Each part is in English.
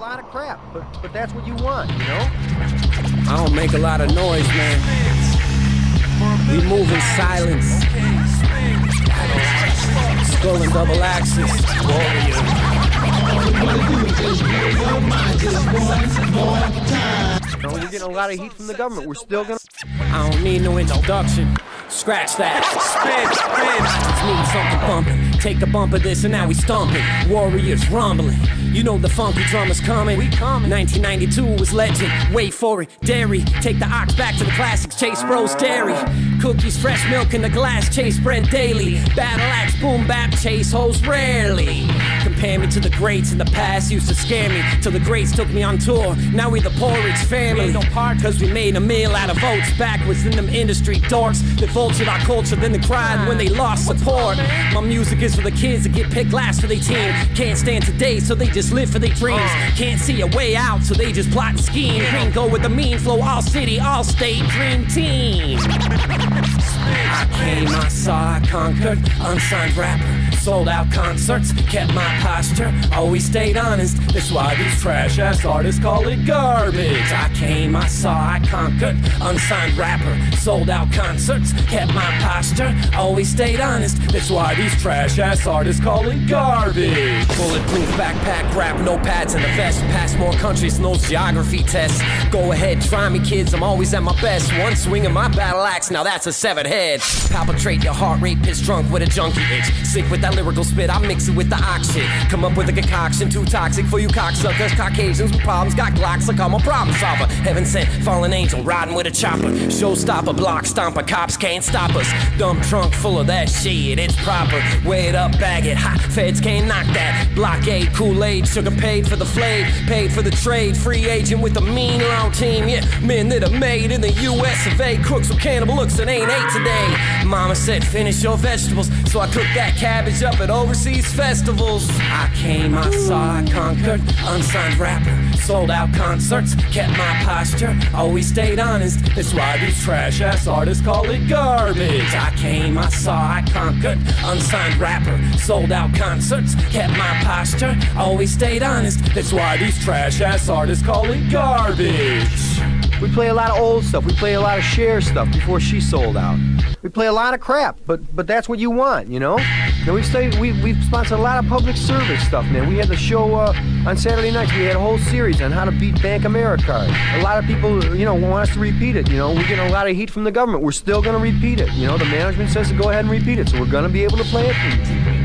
lot of crap, but that's what you want, you know? I don't make a lot of noise, man. We move in silence. Skull and double axis. You know, we're getting a lot of heat from the government. We're still gonna... I don't need no introduction. Scratch that. Spin. I just need something bumping. Take a bump of this and now we stomping. Warriors rumbling. You know the funky drum is coming. We coming. 1992 was legend. Wait for it. Dairy. Take the ox back to the classics. Chase Bros Dairy. Cookies, fresh milk in the glass. Chase bread daily. Battle axe, boom bap. Chase hoes rarely. Compare me to the greats in the past. Used to scare me till the greats took me on tour. Now we the porridge family. Cause we made a meal out of oats. Backwards in them industry dorks that vultured our culture, then they cried when they lost support. My music is for the kids that get picked last for their team. Can't stand today, so they just live for their dreams. Can't see a way out, so they just plot and scheme. Green go with the mean flow, all city, all state, dream team. I came, I saw, I conquered, unsigned rapper, sold out concerts, kept my posture, always stayed honest. That's why these trash ass artists call it garbage. I came, I saw, I conquered, unsigned rapper, sold out concerts, kept my posture, always stayed honest. That's why these trash ass artists call it garbage. Bulletproof backpack, rap, no pads in the vest, pass more countries than those geography tests. Go ahead, try me kids, I'm always at my best. One swing of my battle axe, now that's a severed head. Palpitate your heart rate, piss drunk with a junkie itch. Sick with that lyrical spit, I mix it with the ox shit. Come up with a concoction too toxic for you cocksuckers. Caucasians with problems, got Glocks like I'm a problem solver. Heaven sent, fallen angel, riding with a chopper. Showstopper, block stomper, cops can't stop us. Dump trunk full of that shit, it's proper. Weigh it up, bag it, hot, feds can't knock that. Blockade, Kool-Aid, sugar paid for the flav, paid for the trade. Free agent with a mean long team, yeah. Men that are made in the US of A. Crooks with cannibal looks and ain't ate today. Mama said finish your vegetables, so I cooked that cabbage up at overseas festivals. I came, I saw, I conquered, unsigned rapper, sold out concerts, kept my posture, always stayed honest. That's why these trash ass artists call it garbage. I came, I saw, I conquered, unsigned rapper, sold out concerts, kept my posture, always stayed honest. That's why these trash ass artists call it garbage. We play a lot of old stuff. We play a lot of Cher stuff before she sold out. We play a lot of crap, but that's what you want, you know? Now we've sponsored a lot of public service stuff, man. We had the show on Saturday nights. We had a whole series on how to beat Bank America. A lot of people, you know, want us to repeat it. You know, we're getting a lot of heat from the government. We're still gonna repeat it. You know, the management says to go ahead and repeat it, so we're gonna be able to play it for you.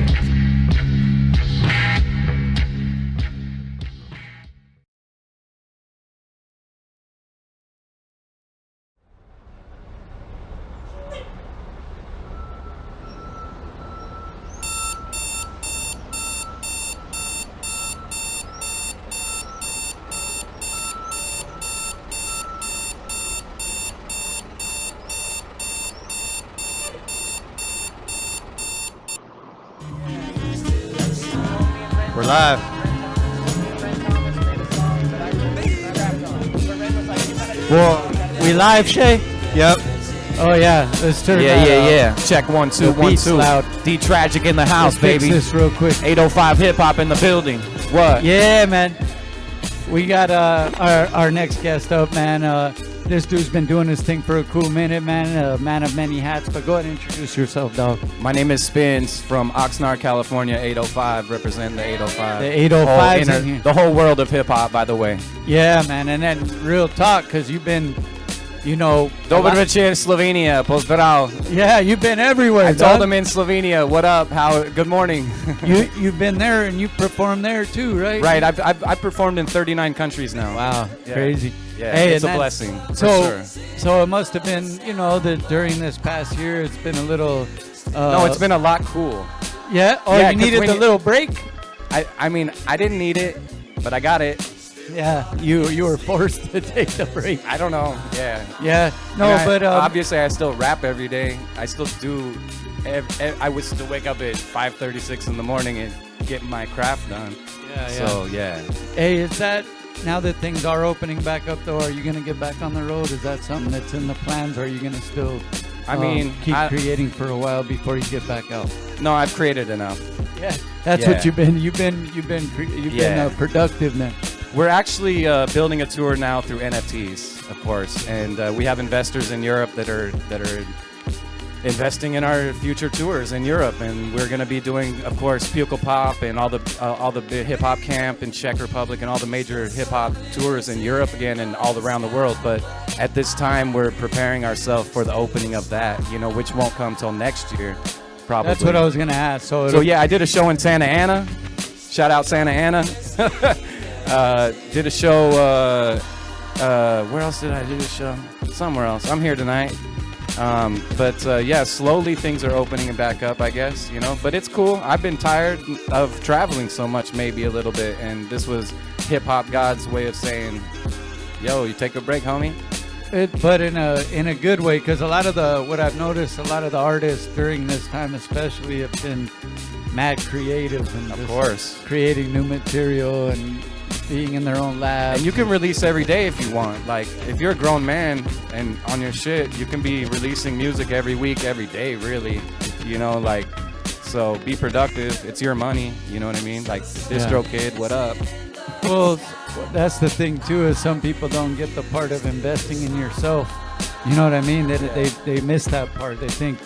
We're live. Well, we live, Shaye? Yep. Oh yeah, let's turn. Yeah. Check 1 2 1 beat's 2. Loud. D Tragic in the house, Let's baby. fix this real quick. 805 hip hop in the building. What? Yeah, man. We got our next guest up, man. This dude's been doing this thing for a cool minute, man. A man of many hats. But go ahead and introduce yourself, dog. My name is Spinz from Oxnard, California. 805, representing the 805. The 805's in here. The whole world of hip hop, by the way. Yeah, man. And then real talk, because you've been, you know. Dobar večer, Slovenia. Pozdrav. Yeah, you've been everywhere. I told them in Slovenia, what up? Good morning. You've been there and you performed there too, right? Right. I've performed in 39 countries now. Wow, Yeah. crazy. Yeah, Hey, it's a and blessing. So, for sure. so it must have been, you know, that during this past year, it's been a little. No, it's been a lot cool. Yeah. Oh, Yeah, you 'cause needed when the you- little break. I mean, I didn't need it, but I got it. Yeah, you were forced to take the break. I don't know. Yeah. Yeah. No, I mean, but obviously I still rap every day. I still do. I would still wake up at 5:36 in the morning and get my craft done. yeah. So yeah. Hey, is that now that things are opening back up though? Are you gonna get back on the road? Is that something that's in the plans? Or are you gonna still? I mean, keep creating for a while before you get back out. No, I've created enough. Yeah, that's Yeah. what you've been. You've been Yeah. productive then. We're actually building a tour now through NFTs, of course, and we have investors in Europe that are investing in our future tours in Europe, and we're going to be doing, of course, Pukal Pop and all the hip hop camp in Czech Republic and all the major hip hop tours in Europe again and all around the world. But at this time, we're preparing ourselves for the opening of that, which won't come till next year, probably. That's what I was gonna ask. So yeah, I did a show in Santa Ana. Shout out Santa Ana. Did a show. Where else did I do a show? Somewhere else. I'm here tonight. But yeah, slowly things are opening back up, I guess, but it's cool. I've been tired of traveling so much, maybe a little bit, and this was hip hop God's way of saying, yo, you take a break, homie. But in a good way, because what I've noticed, a lot of the artists during this time especially have been mad creative and of course creating new material and being in their own lab. And you can release every day if you want. Like, if you're a grown man and on your shit, you can be releasing music every week, every day, really. So be productive. It's your money. You know what I mean? Like, Distro Kid, what up? Well, that's the thing too, is some people don't get the part of investing in yourself. You know what I mean? They miss that part. They think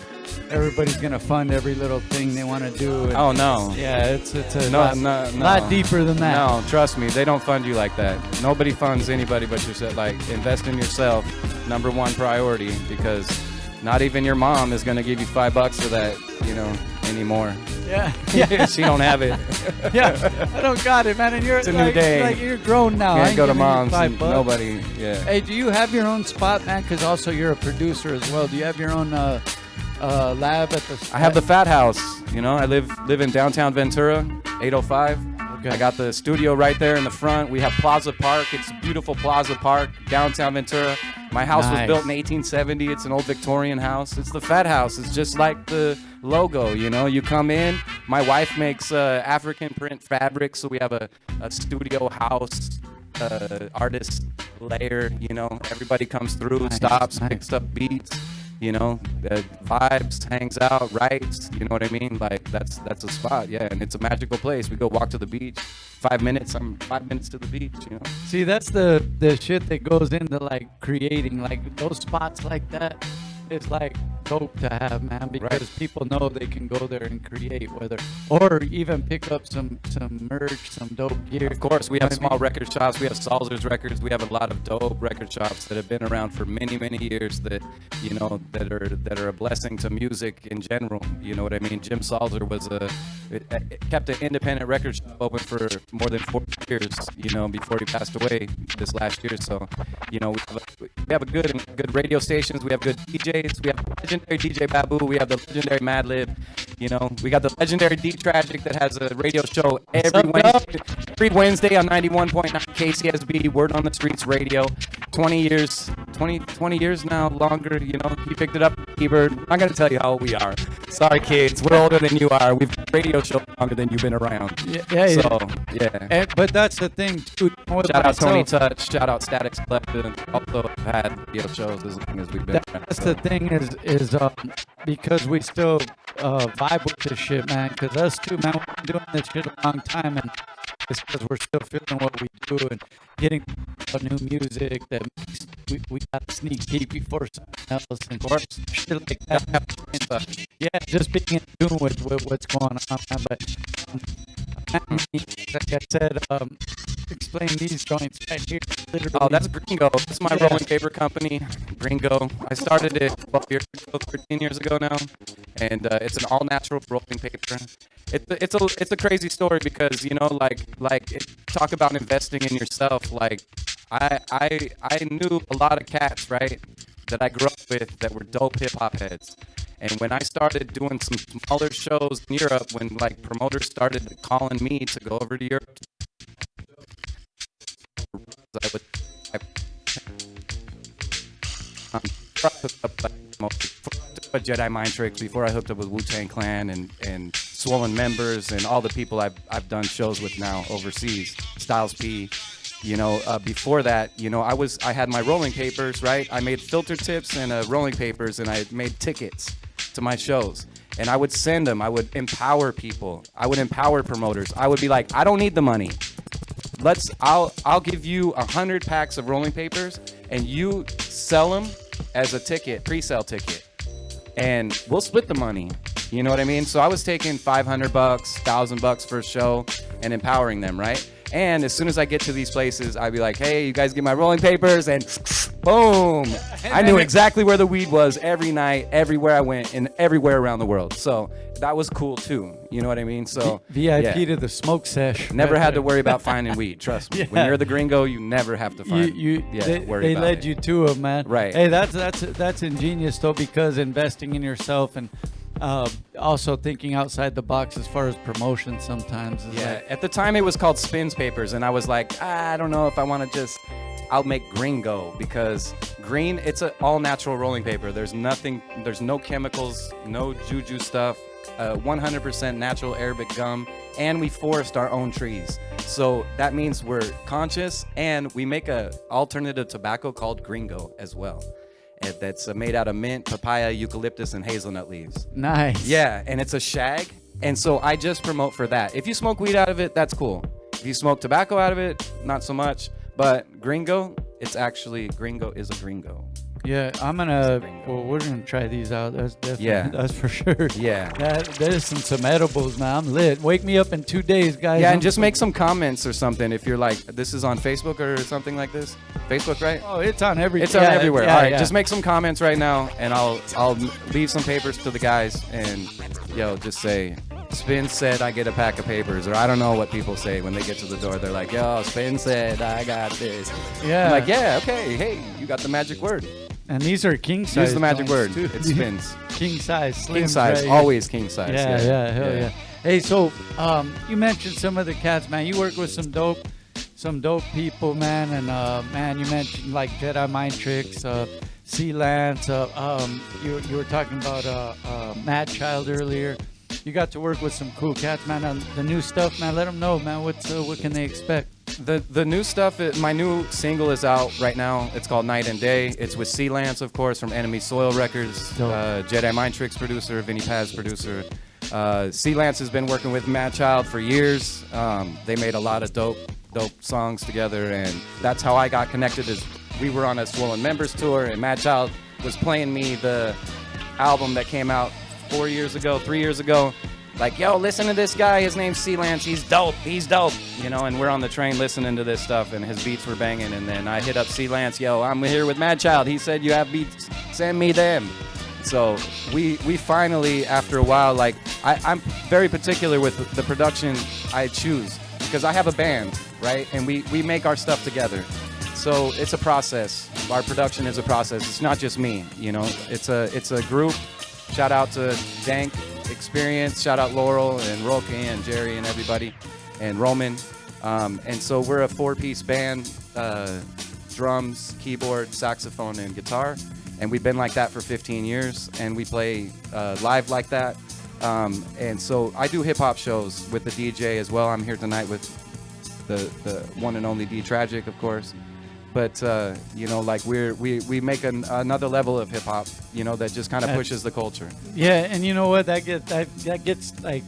everybody's gonna fund every little thing they want to do. And oh no! Yeah, it's a lot deeper than that. No, trust me, they don't fund you like that. Nobody funds anybody but yourself. Like, invest in yourself, number one priority, because not even your mom is gonna give you $5 for that, anymore. Yeah. She don't have it. Yeah, I don't got it, man. And it's a new day. Like, you're grown now. Can't go to mom's. Nobody. Yeah. Hey, do you have your own spot, man? Because also you're a producer as well. Do you have your own lab at the? I have the Fat House. I live in downtown Ventura, 805. Okay. I got the studio right there in the front. We have Plaza Park. It's a beautiful Plaza Park, downtown Ventura. My house was built in 1870. It's an old Victorian house. It's the Fat House. It's just like the logo, You come in. My wife makes African print fabric, so we have a studio house artist layer, Everybody comes through, stops, picks up beats. Vibes, hangs out, writes, you know what I mean? Like, that's a spot, yeah, and it's a magical place. We go walk to the beach, 5 minutes, I'm 5 minutes to the beach, See, that's the shit that goes into, like, creating, like, those spots like that. It's like dope to have, man, because people know they can go there and create, or even pick up some merch, some dope gear. Of course, we have small record shops. We have Salzer's Records. We have a lot of dope record shops that have been around for many, many years that that are a blessing to music in general. You know what I mean? Jim Salzer kept an independent record shop open for more than 40 years. Before he passed away this last year. So, we have a good radio stations. We have good DJs. We have legendary DJ Babu. We have the legendary Madlib. We got the legendary D Tragic that has a radio show every Wednesday on 91.9 KCSB, Word on the Streets Radio. 20 years now, longer. He picked it up. Ebert. I'm not gonna tell you how old we are. Sorry, kids. We're older than you are. We've got a radio show longer than you've been around. Yeah. But that's the thing, too. Shout out Tony Touch. Shout out Static Collective. Also had radio shows as long as we've been around. That's the thing is because we still vibe with this shit, man. Because us too, man, we've been doing this shit a long time, and it's because we're still feeling what we do and getting new music that we got a sneak peek before something else, and shit like that. Yeah, just being in tune with what's going on, man. But like I said, explain these joints right here. Literally. Oh, that's Gringo. That's my rolling paper company, Gringo. I started it 13 years ago now, and it's an all-natural rolling paper. It's a crazy story because talk about investing in yourself. Like, I knew a lot of cats, right, that I grew up with that were dope hip hop heads. And when I started doing some smaller shows in Europe, when promoters started calling me to go over to Europe, I would a Jedi Mind Tricks before I hooked up with Wu-Tang Clan and Swollen Members and all the people I've done shows with now overseas, Styles P. Before that, I had my rolling papers, right? I made filter tips and rolling papers, and I made tickets to my shows. And I would send them. I would empower people. I would empower promoters. I would be like, I don't need the money. I'll give you 100 packs of rolling papers, and you sell them as a ticket, pre-sale ticket, and we'll split the money. You know what I mean? So I was taking $500, $1,000 for a show, and empowering them, right? And as soon as I get to these places, I'd be like, hey, you guys get my rolling papers, and boom. I knew exactly where the weed was every night, everywhere I went, and everywhere around the world. So that was cool too. You know what I mean? So VIP to the smoke sesh. Never had to worry about finding weed. Trust me. When you're the gringo, you never have to find. They led you to them, man. Right. Hey, that's ingenious though, because investing in yourself and also thinking outside the box as far as promotion sometimes. At the time it was called Spinz papers, and I was like, I don't know if I want to I'll make gringo, because green, it's an all natural rolling paper. There's no chemicals, no juju stuff, 100% natural Arabic gum, and we forest our own trees. So that means we're conscious, and we make a alternative tobacco called gringo as well. That's made out of mint, papaya, eucalyptus, and hazelnut leaves. Nice. Yeah, and it's a shag, and so I just promote for that. If you smoke weed out of it, that's cool. If you smoke tobacco out of it, not so much. But gringo, gringo is a gringo. Yeah, we're gonna try these out. That's definitely, that's for sure. Yeah. There's some edibles, man. I'm lit. Wake me up in 2 days, guys. Yeah, and just make some comments or something if you're like, this is on Facebook or something like this. Facebook, right? Oh, it's on everything. It's on everywhere. All right, just make some comments right now, and I'll leave some papers to the guys, and just say, Spinz said I get a pack of papers, or I don't know what people say when they get to the door. They're like, yo, Spinz said I got this. Yeah. I'm like, yeah, okay, hey, you got the magic word. And these are king size. Use the magic word. Too. It spins. King size, slim. King size, right? always king size. Yeah, hell yeah. Hey, so you mentioned some of the cats, man. You work with some dope people, man. And man, you mentioned like Jedi Mind Tricks, Sea Lance. You were talking about Mad Child earlier. You got to work with some cool cats, man. On the new stuff, man. Let them know, man. What can they expect? The new stuff, my new single is out right now. It's called Night and Day. It's with Sea Lance, of course, from Enemy Soil Records. Jedi Mind Tricks producer, Vinny Paz producer. Sea Lance has been working with Mad Child for years. They made a lot of dope songs together, and that's how I got connected. Is we were on a Swollen Members tour, and Mad Child was playing me the album that came out 3 years ago. Like, yo, listen to this guy. His name's Sea Lance. He's dope. And we're on the train listening to this stuff, and his beats were banging. And then I hit up Sea Lance. Yo, I'm here with Mad Child. He said you have beats. Send me them. So we finally, after a while, like I'm very particular with the production I choose, because I have a band, right? And we make our stuff together. So it's a process. Our production is a process. It's not just me. It's a group. Shout out to Dank Experience. Shout out Laurel and Roque and Jerry and everybody, and Roman. And so we're a 4-piece band, drums, keyboard, saxophone, and guitar. And we've been like that for 15 years, and we play live like that. And so I do hip-hop shows with the DJ as well. I'm here tonight with the one and only D Tragic, of course. But like we make another level of hip hop, that just kind of pushes the culture. Yeah, and you know what? That gets like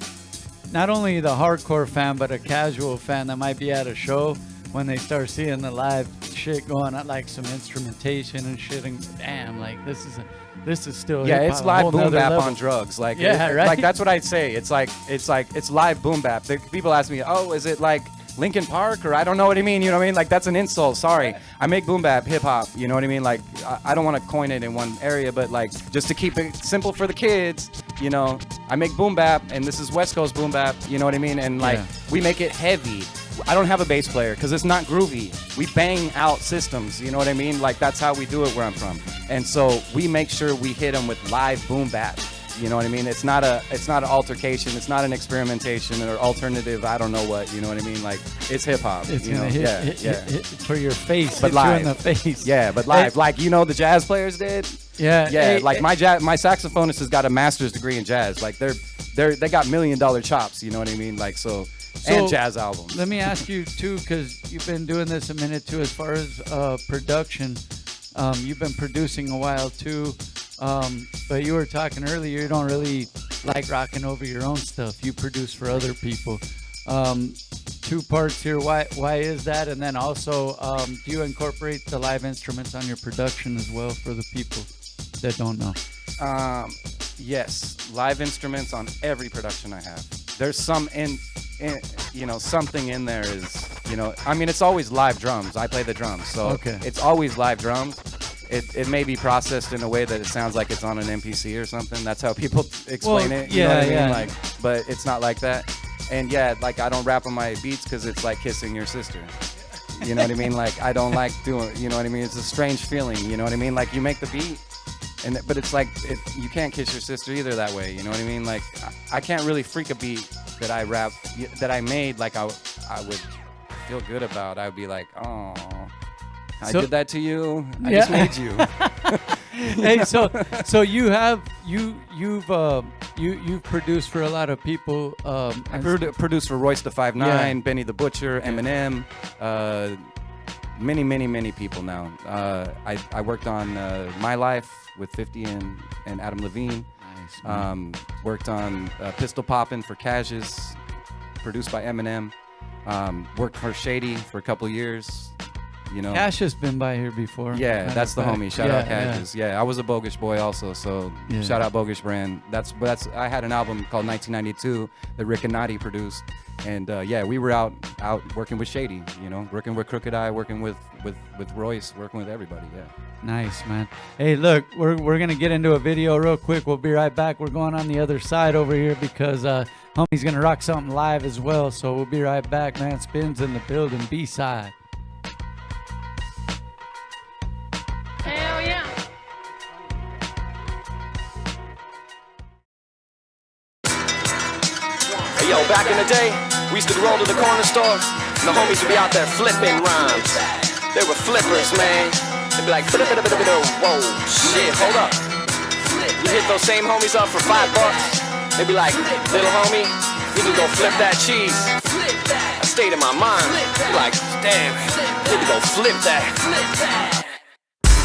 not only the hardcore fan, but a casual fan that might be at a show, when they start seeing the live shit going on, like some instrumentation and shit, and damn, like this is still hip-hop, it's live boom bap level. on drugs. Like right. Like that's what I'd say. It's live boom bap. People ask me, oh, is it like Linkin Park, or I don't know what I mean, like that's an insult. Sorry, I make boom bap hip hop, you know what I mean? Like I don't want to coin it in one area, but like just to keep it simple for the kids, I make boom bap, and this is West Coast boom bap, you know what I mean? And like we make it heavy. I don't have a bass player because it's not groovy. We bang out systems, you know what I mean? Like that's how we do it where I'm from. And so we make sure we hit them with live boom bap. You know what I mean? It's not an altercation. It's not an experimentation or alternative. I don't know what. You know what I mean? Like it's hip hop. It's gonna hit for your face. But hit live. you in the face. Yeah, but live. Like the jazz players did. Yeah. Yeah. Like my saxophonist has got a master's degree in jazz. Like they got $1 million chops. You know what I mean? Like so and jazz albums. Let me ask you too, because you've been doing this a minute too. As far as production, you've been producing a while too. But you were talking earlier, you don't really like rocking over your own stuff. You produce for other people. two parts here. Why is that? And then also, do you incorporate the live instruments on your production as well for the people that don't know? Yes, live instruments on every production I have. There's some something in there is, I mean, it's always live drums. I play the drums, so it's always live drums. It may be processed in a way that it sounds like it's on an MPC or something. That's how people explain it. You know what I mean? Like, but it's not like that. And yeah, like I don't rap on my beats because it's like kissing your sister. You know what I mean? Like I don't like doing. You know what I mean? It's a strange feeling. You know what I mean? Like you make the beat, but it's like you can't kiss your sister either that way. You know what I mean? Like I can't really freak a beat that I rap that I made. Like I would feel good about. I would be like, oh. I did that to you. I just made you. Hey, so you've produced for a lot of people. I produced for Royce the 5'9", Benny the Butcher, Eminem, many people now. I worked on My Life with 50 and Adam Levine. Nice. Worked on Pistol Poppin' for Cassius, produced by Eminem. Worked for Shady for a couple years. Cash has been by here before. Yeah, that's the homie. Shout out Cash. Yeah, I was a Bogus boy also, so shout out Bogus Brand. That's I had an album called 1992 that Rick and Nadi produced, and we were out working with Shady, working with Crooked Eye, working with Royce, working with everybody. Yeah. Nice, man. Hey, look, we're gonna get into a video real quick. We'll be right back. We're going on the other side over here because homie's gonna rock something live as well. So we'll be right back, man. Spinz in the building, B-side. Hell yeah. Hey, yo, back in the day, we used to roll to the corner store, and the homies would be out there flipping rhymes. They were flippers, man. They'd be like, whoa, shit, hold up. You hit those same homies up for $5. They'd be like, little homie, we can go flip that cheese. I stayed in my mind. Be like, damn, we can go flip that.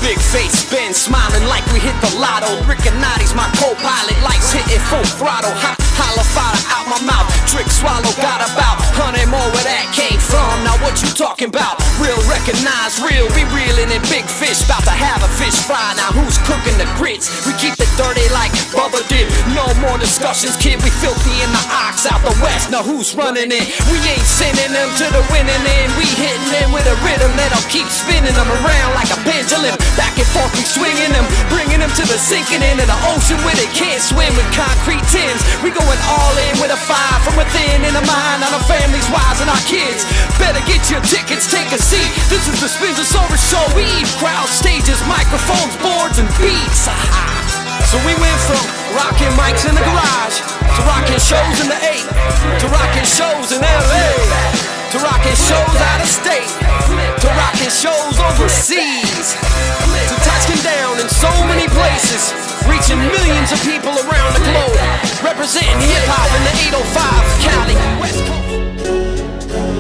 Big face Spinz, smiling like we hit the lotto. Rick and Nadi's my co-pilot, lights hitting full throttle. Holla fire out my mouth, trick swallow, got about 100 more where that came from. Now what you talking about? Real recognize real, be reeling in big fish, about to have a fish fry. Now who's cooking the grits? We keep it dirty like Bubba did. No more discussions, kid, we filthy in the ox out the west. Now who's running it? We ain't sending them to the winning end. We hitting them with a rhythm that'll keep spinning them around like a pendulum. Back and forth we swinging them, bringing them to the sinking into the ocean where they can't swim with concrete Timbs. We going all in with a fire from within, in the mind on our families, wives, and our kids. Better get your tickets, take a seat. This is the Spinz Show. We eat crowds, stages, microphones, boards, and beats. So we went from rocking mics in the garage to rocking shows in the 8, to rocking shows in LA, to rocking shows out of state, to rocking shows overseas, to touching down in so many places, reaching millions of people around the globe, representing hip-hop in the 805 Cali.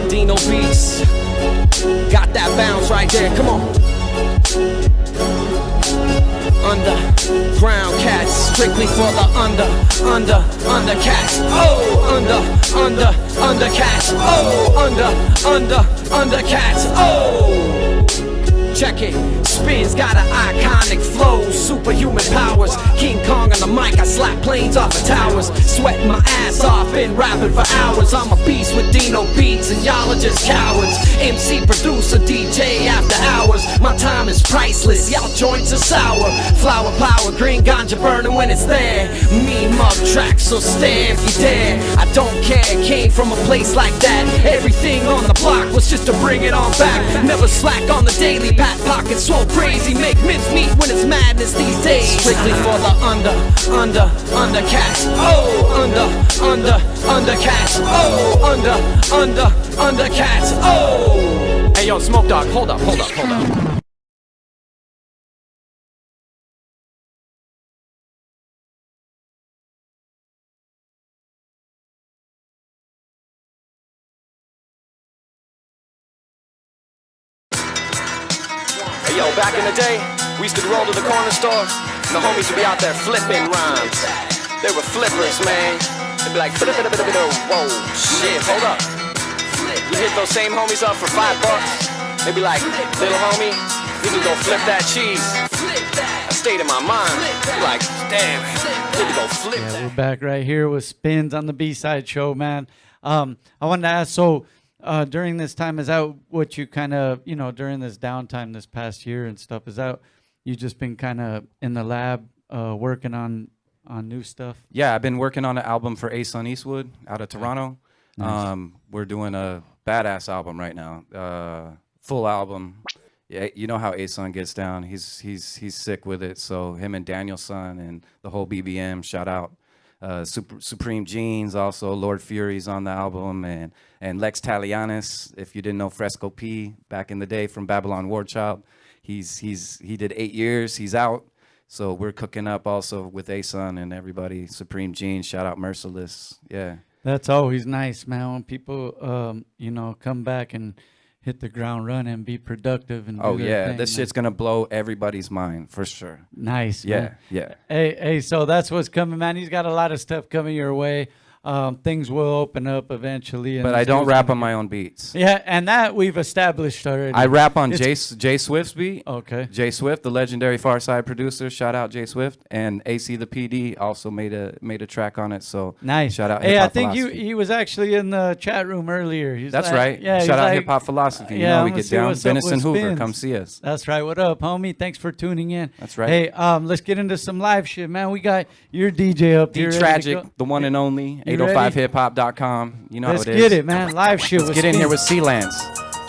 Dino Beats, got that bounce right there, come on. Underground cats, strictly for the undercats. Oh, undercats. Oh, undercats. Oh, check it. Spinz got an iconic flow, superhuman powers. King Kong on the mic, I slap planes off of towers. Sweating my ass off, been rapping for hours. I'm a beast with Dino Beats, and y'all are just cowards. MC, producer, DJ after hours. My time is priceless, y'all joints are sour. Flower power, green ganja burning when it's there. Mean mug tracks, so stare if you dare. I don't care, came from a place like that. Everything on the block was just to bring it on back. Never slack on the daily, pat pockets swole crazy. Make mincemeat when it's madness these days. Strictly for the undercats. Oh, undercats. Oh, undercats. Oh. Hey yo, Smoke Dog, hold up. Yo, back in the day, we used to roll to the corner store, and the homies would be out there flipping rhymes. They were flippers, man. They'd be like, whoa, shit, hold up. You You hit those same homies up for $5. They be like, little homie, you can go flip that cheese. I stayed in my mind. Be like, damn, you can go flip that. We're back right here with Spinz on the B-Side Show, man. I wanted to ask, so during this time, is that what you kind of, during this downtime this past year and stuff, is that you just been kind of in the lab working on new stuff? Yeah, I've been working on an album for A-Sun Eastwood out of Toronto. Nice. We're doing a badass album right now, full album. Yeah, you know how A-Sun gets down. He's sick with it. So him and Danielson and the whole BBM, shout out. Supreme Jeans, also Lord Fury's on the album, and Lex Talianis. If you didn't know Fresco P back in the day from Babylon Wardchild, he did 8 years. He's out. So we're cooking up also with A-Sun and everybody. Supreme Jeans, shout out Merciless. Yeah. That's always nice, man, when people, come back and hit the ground running and be productive. And Oh, do their yeah. thing, This man. shit's going to blow everybody's mind for sure. Nice, Yeah, man. yeah. Hey, so that's what's coming, man. He's got a lot of stuff coming your way. Things will open up eventually. And But I don't rap on my own beats. Yeah, and that we've established already. I rap on Jay Swift's beat. Okay. Jay Swift, the legendary Far Side producer, shout out Jay Swift, and AC the PD also made a track on it. So Nice. shout out. Hey, Hip I Hop think Philosophy. he was actually in the chat room earlier. He's That's like- right. Yeah, shout he's out like, Hip Hop Philosophy. You yeah, know I'm we gonna get see down. what's up with Venison Hoover, Spinz. come see us. That's right. What up, homie? Thanks for tuning in. That's right. Hey, let's get into some live shit, man. We got your DJ up here. ready to Tragic, go. the one and only, You ready? 805hiphop.com. You know Let's how it is. get it, man. Live shit. Let's get in here with C-Lance.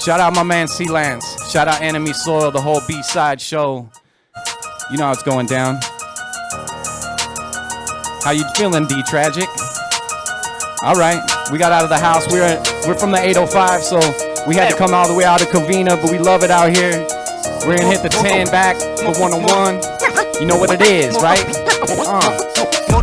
Shout out my man C-Lance. Shout out Enemy Soil, the whole B-Side Show. You know how it's going down. How you feeling, D-Tragic? All right, we got out of the house. We're from the 805, so we had to come all the way out of Covina, but we love it out here. We're gonna hit the 10 back for 101. You know what it is, right?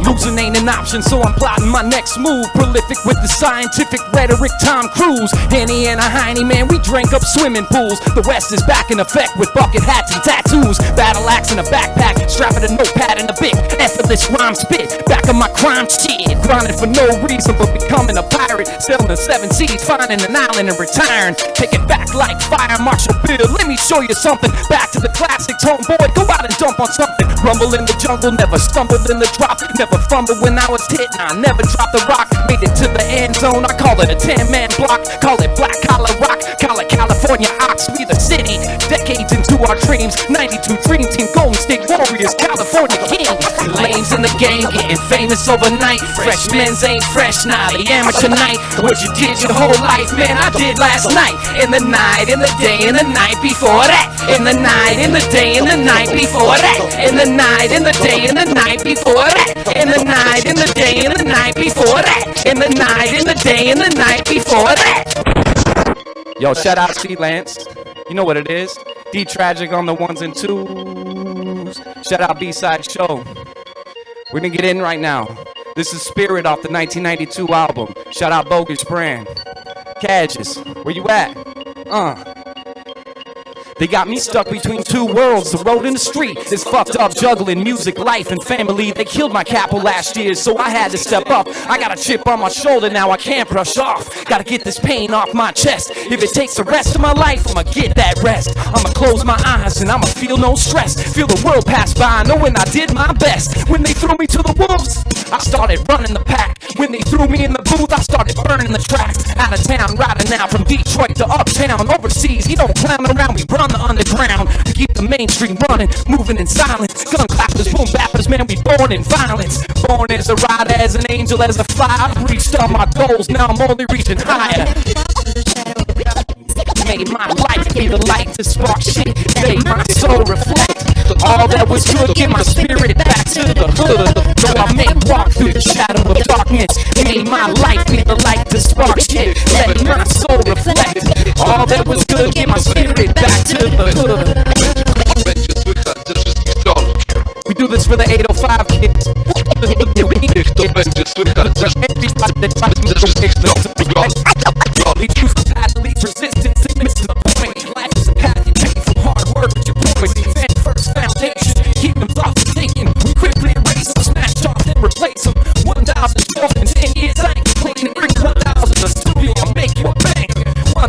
Losing ain't an option, so I'm plotting my next move. Prolific with the scientific rhetoric, Tom Cruise. Henny and a Heine, man, we drank up swimming pools. The West is back in effect with bucket hats and tattoos. Battle axe in a backpack, strapping a notepad and a big effortless rhyme spit. Back on my crime shit, grinding for no reason but becoming a pirate. Sailing the 7 seas, finding an island and retiring. Take it back like fire, Marshall Bill. Let me show you something. Back to the classics, homeboy, go out and dump on something. Rumble in the jungle, never stumbled in the drop. Never fumbled when I was hitting, I never dropped the rock. Made it to the end zone, I call it a 10-man block. Call it black collar rock, call it California Ox. We the city, decades into our dreams. 92 Dream Team, Golden State Warriors, California Kings. Lanes in the game, getting famous overnight. Fresh men's ain't fresh now, the amateur night. What you did your whole life, man, I did last night. In the night, in the day, in the night before that. In the night, in the day, in the night before that. In the night, in the day, in the night before that. In the night, in the day, in the night before that. In the night, in the day, in the night before that. Yo, shout out C-Lance. You know what it is. D-Tragic on the 1s and 2s. Shout out B-Side Show. We're gonna get in right now. This is Spirit off the 1992 album. Shout out Bogus Brand. Cadges, where you at? They got me stuck between two worlds, the road and the street. It's fucked up juggling music, life, and family. They killed my capo last year, so I had to step up. I got a chip on my shoulder now I can't brush off. Gotta get this pain off my chest. If it takes the rest of my life, I'ma get that rest. I'ma close my eyes and I'ma feel no stress. Feel the world pass by, knowing I did my best. When they threw me to the wolves, I started running the pack. When they threw me in the booth, I started burning the tracks. Out of town, riding now from Detroit to uptown. Overseas, he don't clown around, we run the underground. To keep the mainstream running, moving in silence. Gun clappers, boom bappers, man, we born in violence. Born as a rider, as an angel, as a flyer. Reached all my goals, now I'm only reaching higher. Made my life be the light to spark shit. Made my soul reflect all that was good. Get my spirit back to the hood. Though I may walk through the shadow of darkness, made my life be the light to spark shit. Let my soul reflect all that was good. Get my spirit back to the hood. We do this for the 805 kids. We choose the path to least resistance and miss the point. Life is a path you take from hard work with your boys. Defend first foundation, keep them thoughts thinking. We quickly erase them, smash off and replace them. 1,000 in 10 years, I ain't complaining. Bring 1,000 to the studio, I'll make you a bang. 1,000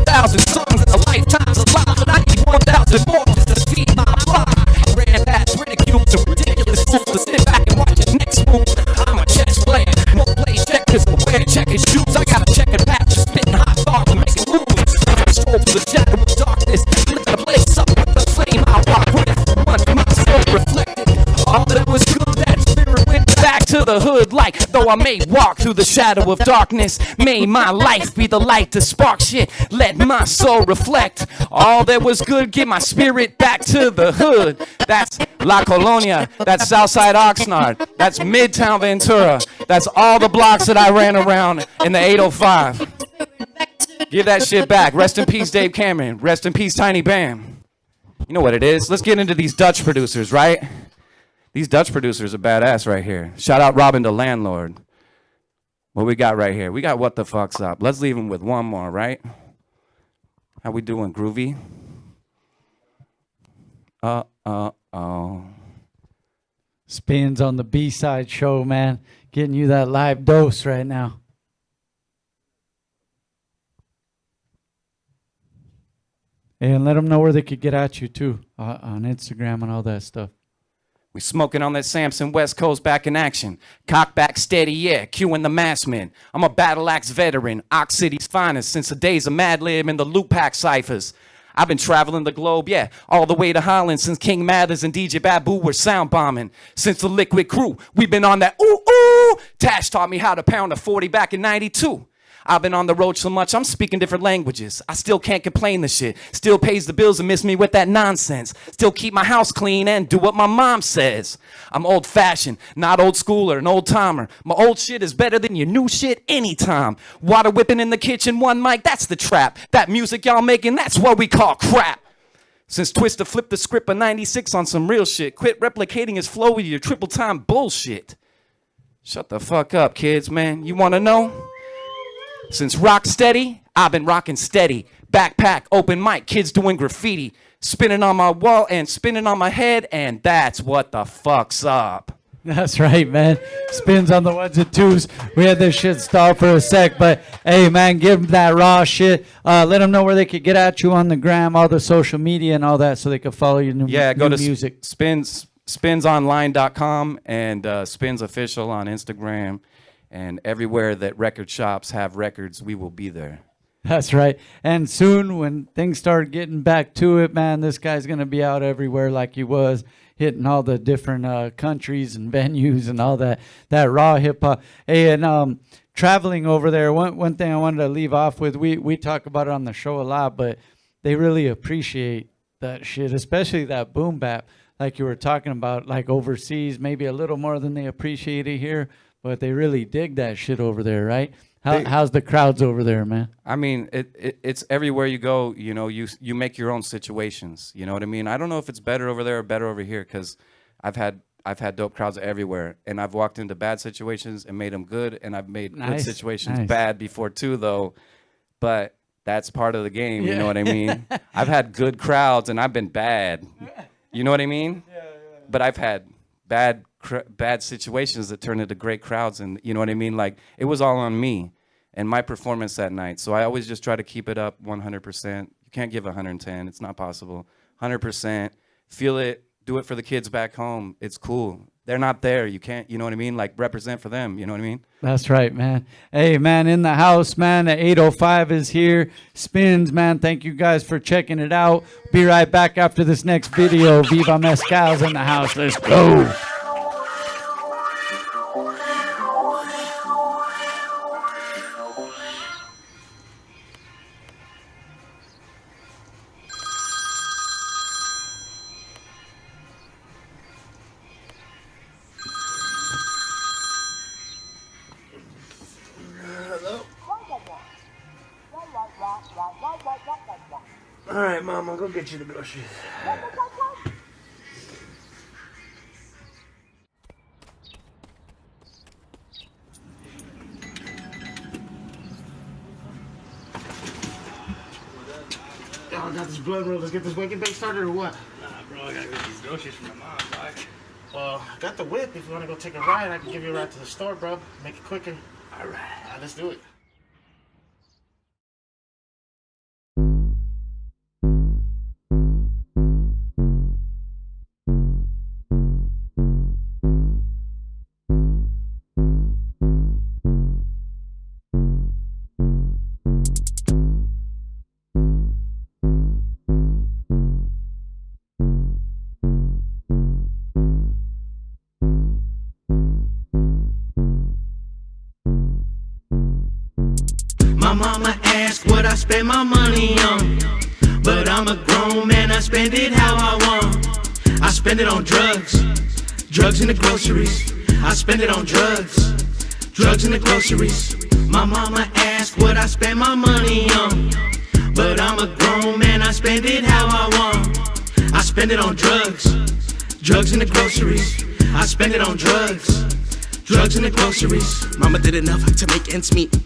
the hood like, though I may walk through the shadow of darkness. May my life be the light to spark shit. Let my soul reflect all that was good. Get my spirit back to the hood. That's La Colonia. That's Southside Oxnard. That's Midtown Ventura. That's all the blocks that I ran around in the 805. Give that shit back. Rest in peace, Dave Cameron. Rest in peace, Tiny Bam. You know what it is. Let's get into these Dutch producers, right? These Dutch producers are badass right here. Shout out Robin the Landlord. What we got right here? We got What the Fuck's Up. Let's leave him with one more, right? How we doing, groovy? Oh. Spinz on the B-side show, man. Getting you that live dose right now. And let them know where they could get at you, too, on Instagram and all that stuff. We smoking on that Samson West Coast back in action. Cock back steady, yeah, cueing the massman. I'm a battle axe veteran, Ox City's finest since the days of Mad Lib and the Loop Pack ciphers. I've been traveling the globe, yeah, all the way to Holland since King Mathers and DJ Babu were sound bombing. Since the Liquid Crew, we've been on that ooh. Tash taught me how to pound a 40 back in 92. I've been on the road so much, I'm speaking different languages. I still can't complain the shit. Still pays the bills and miss me with that nonsense. Still keep my house clean and do what my mom says. I'm old fashioned, not old school or an old timer. My old shit is better than your new shit anytime. Water whipping in the kitchen, one mic, that's the trap. That music y'all making, that's what we call crap. Since Twista flipped the script of 96 on some real shit, quit replicating his flow with your triple time bullshit. Shut the fuck up, kids, man. You wanna know? Since rock steady, I've been rocking steady. Backpack, open mic, kids doing graffiti. Spinning on my wall and spinning on my head, and that's what the fuck's up. That's right, man. Spins on the ones and twos. We had this shit stalled for a sec, but hey, man, give them that raw shit. Let them know where they could get at you on the gram, all the social media and all that, so they can follow your new, go to music. Spinzonline.com and Spinz Official on Instagram. And everywhere that record shops have records, we will be there. That's right. And soon, when things start getting back to it, man, this guy's going to be out everywhere like he was, hitting all the different countries and venues and all that raw hip-hop. Hey, and traveling over there, one thing I wanted to leave off with, we talk about it on the show a lot, but they really appreciate that shit, especially that boom bap, like you were talking about, like overseas, maybe a little more than they appreciate it here. But they really dig that shit over there, right? How's the crowds over there, man? I mean, it's everywhere you go. You know, you make your own situations. You know what I mean? I don't know if it's better over there or better over here because I've had dope crowds everywhere, and I've walked into bad situations and made them good, and I've made good situations bad before too, though. But that's part of the game. You know what I mean? I've had good crowds and I've been bad. You know what I mean? But I've had bad situations that turned into great crowds, and you know what I mean? Like, it was all on me and my performance that night. So I always just try to keep it up 100%. You can't give 110. It's not possible. 100%. Feel it. Do it for the kids back home. It's cool. They're not there. You can't, you know what I mean? Like, represent for them. You know what I mean? That's right, man. Hey, man, in the house, man, the 805 is here. Spinz, man, thank you guys for checking it out. Be right back after this next video. Viva Mescal's in the house. Let's go. All right, Mom, I'll go get you the groceries. Oh, I got this blood roll. Let's get this wake and bake started or what? Nah, bro, I gotta get these groceries for my mom, dog. Well, I got the whip. If you want to go take a ride, I can give you a ride to the store, bro. Make it quicker. All right, let's do it. mama asked what I spend my money on, but I'm a grown man, I spend it how I want. I spend it on drugs, drugs in the groceries. I spend it on drugs, drugs in the groceries. My mama asked what I spend my money on, but I'm a grown man, I spend it how I want. I spend it on drugs, drugs in the groceries. I spend it on drugs, drugs in the groceries. Mama did enough to make ends meet.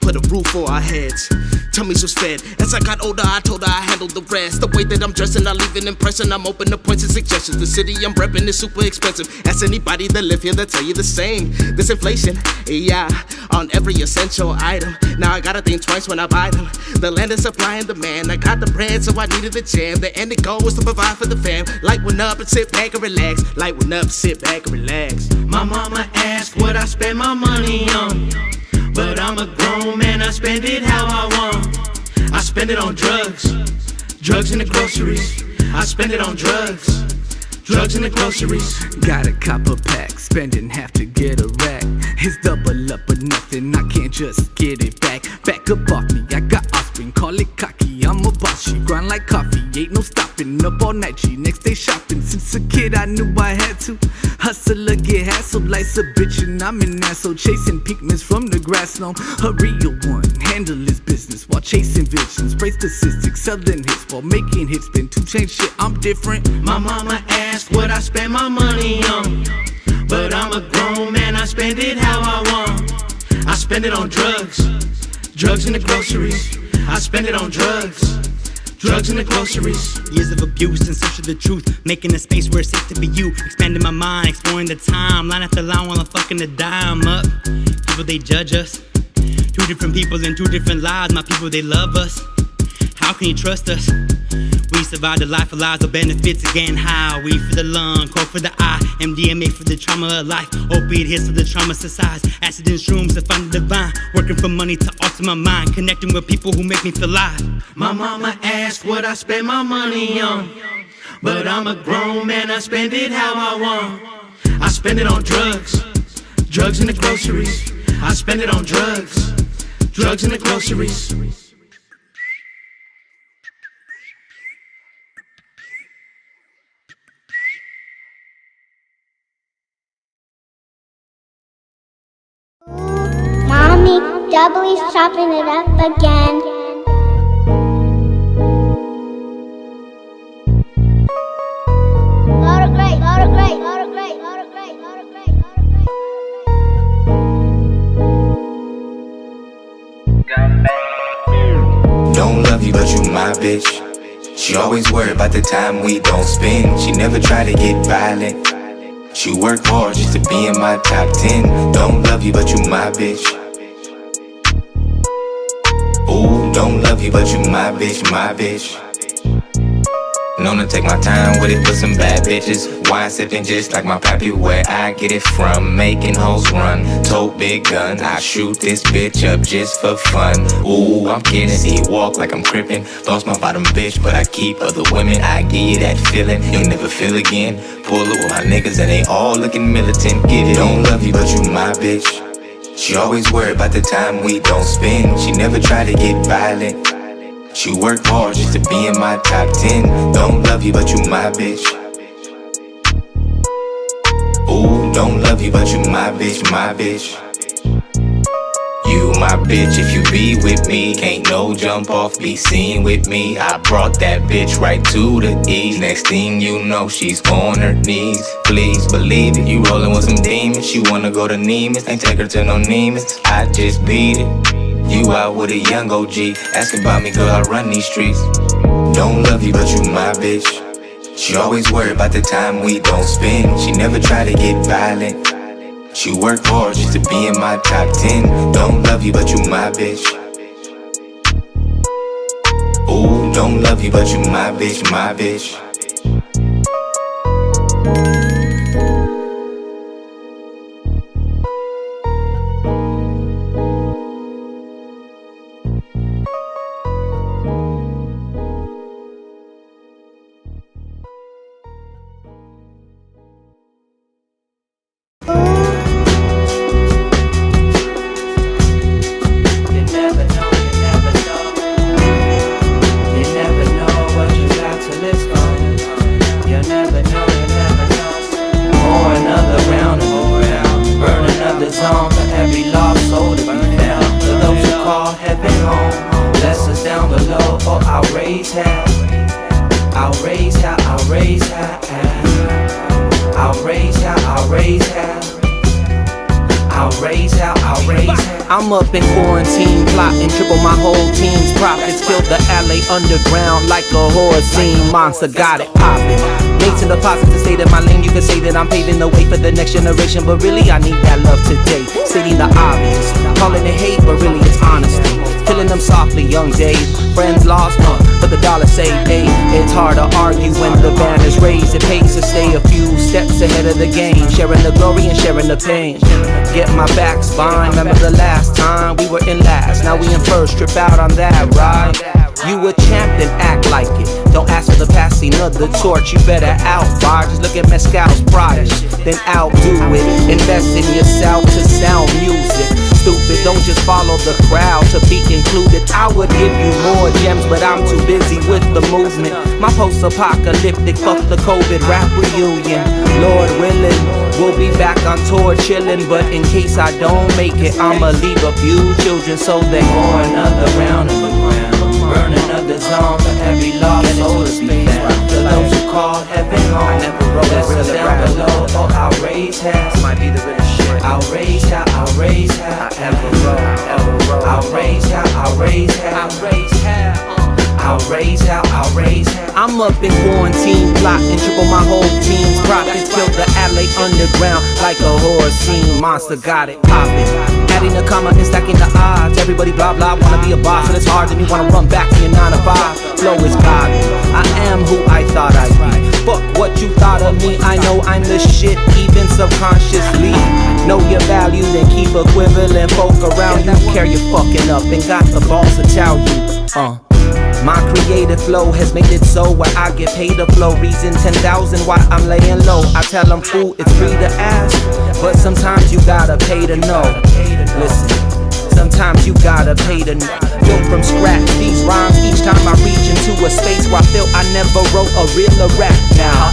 Put a roof over our heads. Tummies was fed. As I got older, I told her I handled the rest. The way that I'm dressing, I leave an impression. I'm open to points and suggestions. The city I'm repping is super expensive. Ask anybody that live here, they'll tell you the same. This inflation, yeah, on every essential item. Now I gotta think twice when I buy them. The land is supply and demand. I got the bread, so I needed the jam. The end goal was to provide for the fam. Light one up and sit back and relax. Light one up, sit back and relax. My mama asked what I spend my money on, but I'm a grown man, I spend it how I want. I spend it on drugs, drugs in the groceries. I spend it on drugs, drugs in the groceries. Got a copper pack, spending half to get a rack. It's double up or nothing, I can't just get it back. Back up off me, I got offspring, call it cocky. I'm a boss, she grind like coffee, ain't no stopping. Up all night, she next day shopping. Since a kid I knew I had to hustle or get hassled. Life's a bitch and I'm an asshole, chasing pigments from the grass. No, a real one, handle his business while chasing visions. Spray statistics, selling hits while making hits. Been to change shit, I'm different. My mama asked what I spend my money on, but I'm a grown man, I spend it how I want. I spend it on drugs, drugs in the groceries. I spend it on drugs, drugs in the groceries. Years of abuse and search of the truth, making a space where it's safe to be you. Expanding my mind, exploring the time, line after line while I'm fucking the dime up. People, they judge us. Two different people in two different lives. My people, they love us. How can you trust us? We survive the life of lies, no benefits again. High weed for the lung, coke for the eye, MDMA for the trauma of life, opiate hits for the trauma society, acid and shrooms to find the divine, working for money to alter my mind, connecting with people who make me feel alive. My mama asked what I spend my money on, but I'm a grown man, I spend it how I want. I spend it on drugs, drugs in the groceries. I spend it on drugs, drugs in the groceries. Mommy, doubly chopping it up again. Load of great, load of great, load of great, load of great, load of great, load of great. Don't love you, but you my bitch. She always worry about the time we don't spend. She never try to get violent. She work hard just to be in my top 10. Don't love you, but you my bitch. Ooh, don't love you, but you my bitch, my bitch. Known to take my time with it for some bad bitches. Wine sipping just like my pappy, where I get it from. Making hoes run, tote big gun. I shoot this bitch up just for fun. Ooh, I'm kidding, see walk like I'm crippin'. Lost my bottom bitch, but I keep other women. I give you that feeling, you'll never feel again. Pull up with my niggas and they all looking militant. Get it, don't love you, but you my bitch. She always worry about the time we don't spend. She never try to get violent. She work hard just to be in my top 10. Don't love you, but you my bitch. Ooh, don't love you, but you my bitch, my bitch. You my bitch if you be with me. Can't no jump off, be seen with me. I brought that bitch right to the ease. Next thing you know, she's on her knees. Please believe it, you rollin' with some demons. She wanna go to Neiman's, ain't take her to no Neiman's. I just beat it. You out with a young OG, ask about me, girl, I run these streets. Don't love you, but you my bitch. She always worry about the time we don't spend. She never try to get violent. She work hard just to be in my top 10. Don't love you, but you my bitch. Ooh, don't love you, but you my bitch, my bitch. You never know, raise hell. I'll raise hell, I'll raise hell. I'll raise hell, I'll raise hell. I'm up in quarantine, plotting, triple my whole team's profits. Killed the LA underground like a horror scene. Monster got it poppin'. Made to the positive state of my lane. You can say that I'm paving the way for the next generation, but really I need that love today. Stating the obvious, calling it hate, but really it's honesty. Killing them softly, young days. Friends lost, but the dollar saved. Hey, it's hard to argue when the banner's raised. It pays to stay a few steps ahead of the game, sharing the glory and sharing the pain. Get my back spine. Remember the last time we were in last, now we in first. Trip out on that ride. You a champ, then act like it. Don't ask for the passing of the torch. You better outfire. Just look at Mescal's product, then outdo it. Invest in yourself to sound music. Stupid, don't just follow the crowd to be included. I would give you more gems, but I'm too busy with the movement. My post-apocalyptic, fuck the COVID rap reunion. Lord willing, we'll be back on tour chilling. But in case I don't make it, I'ma leave a few children so they pour another round in the ground. Burn another zone for every lost soul to be found. For those who call heaven home, bless us down below. Oh, I'll raise hell. Might be the realest shit. I'll raise hell, I'll raise hell. I'll raise hell, I'll raise hell. I'll raise hell. I'll raise hell, I'll raise hell. I'm up in quarantine, plotting, triple my whole team's profits. Killed the LA underground like a horror scene. Monster got it poppin'. Adding a comma and stacking the odds. Everybody blah blah wanna be a boss, and it's hard. Then you wanna run back to your 9 to 5. Flow is godly. I am who I thought I'd be. Fuck what you thought of me. I know I'm the shit, even subconsciously. Know your value, then keep equivalent folk around you. Care you're fucking up and got the balls to tell you. My creative flow has made it so where I get paid to flow. Reason 10,000 why I'm laying low. I tell them, fool, it's free to ask, but sometimes you gotta pay to know. Listen, sometimes you gotta pay to know. Built from scratch, these rhymes each time I reach into a space where I feel I never wrote a realer rap. Now,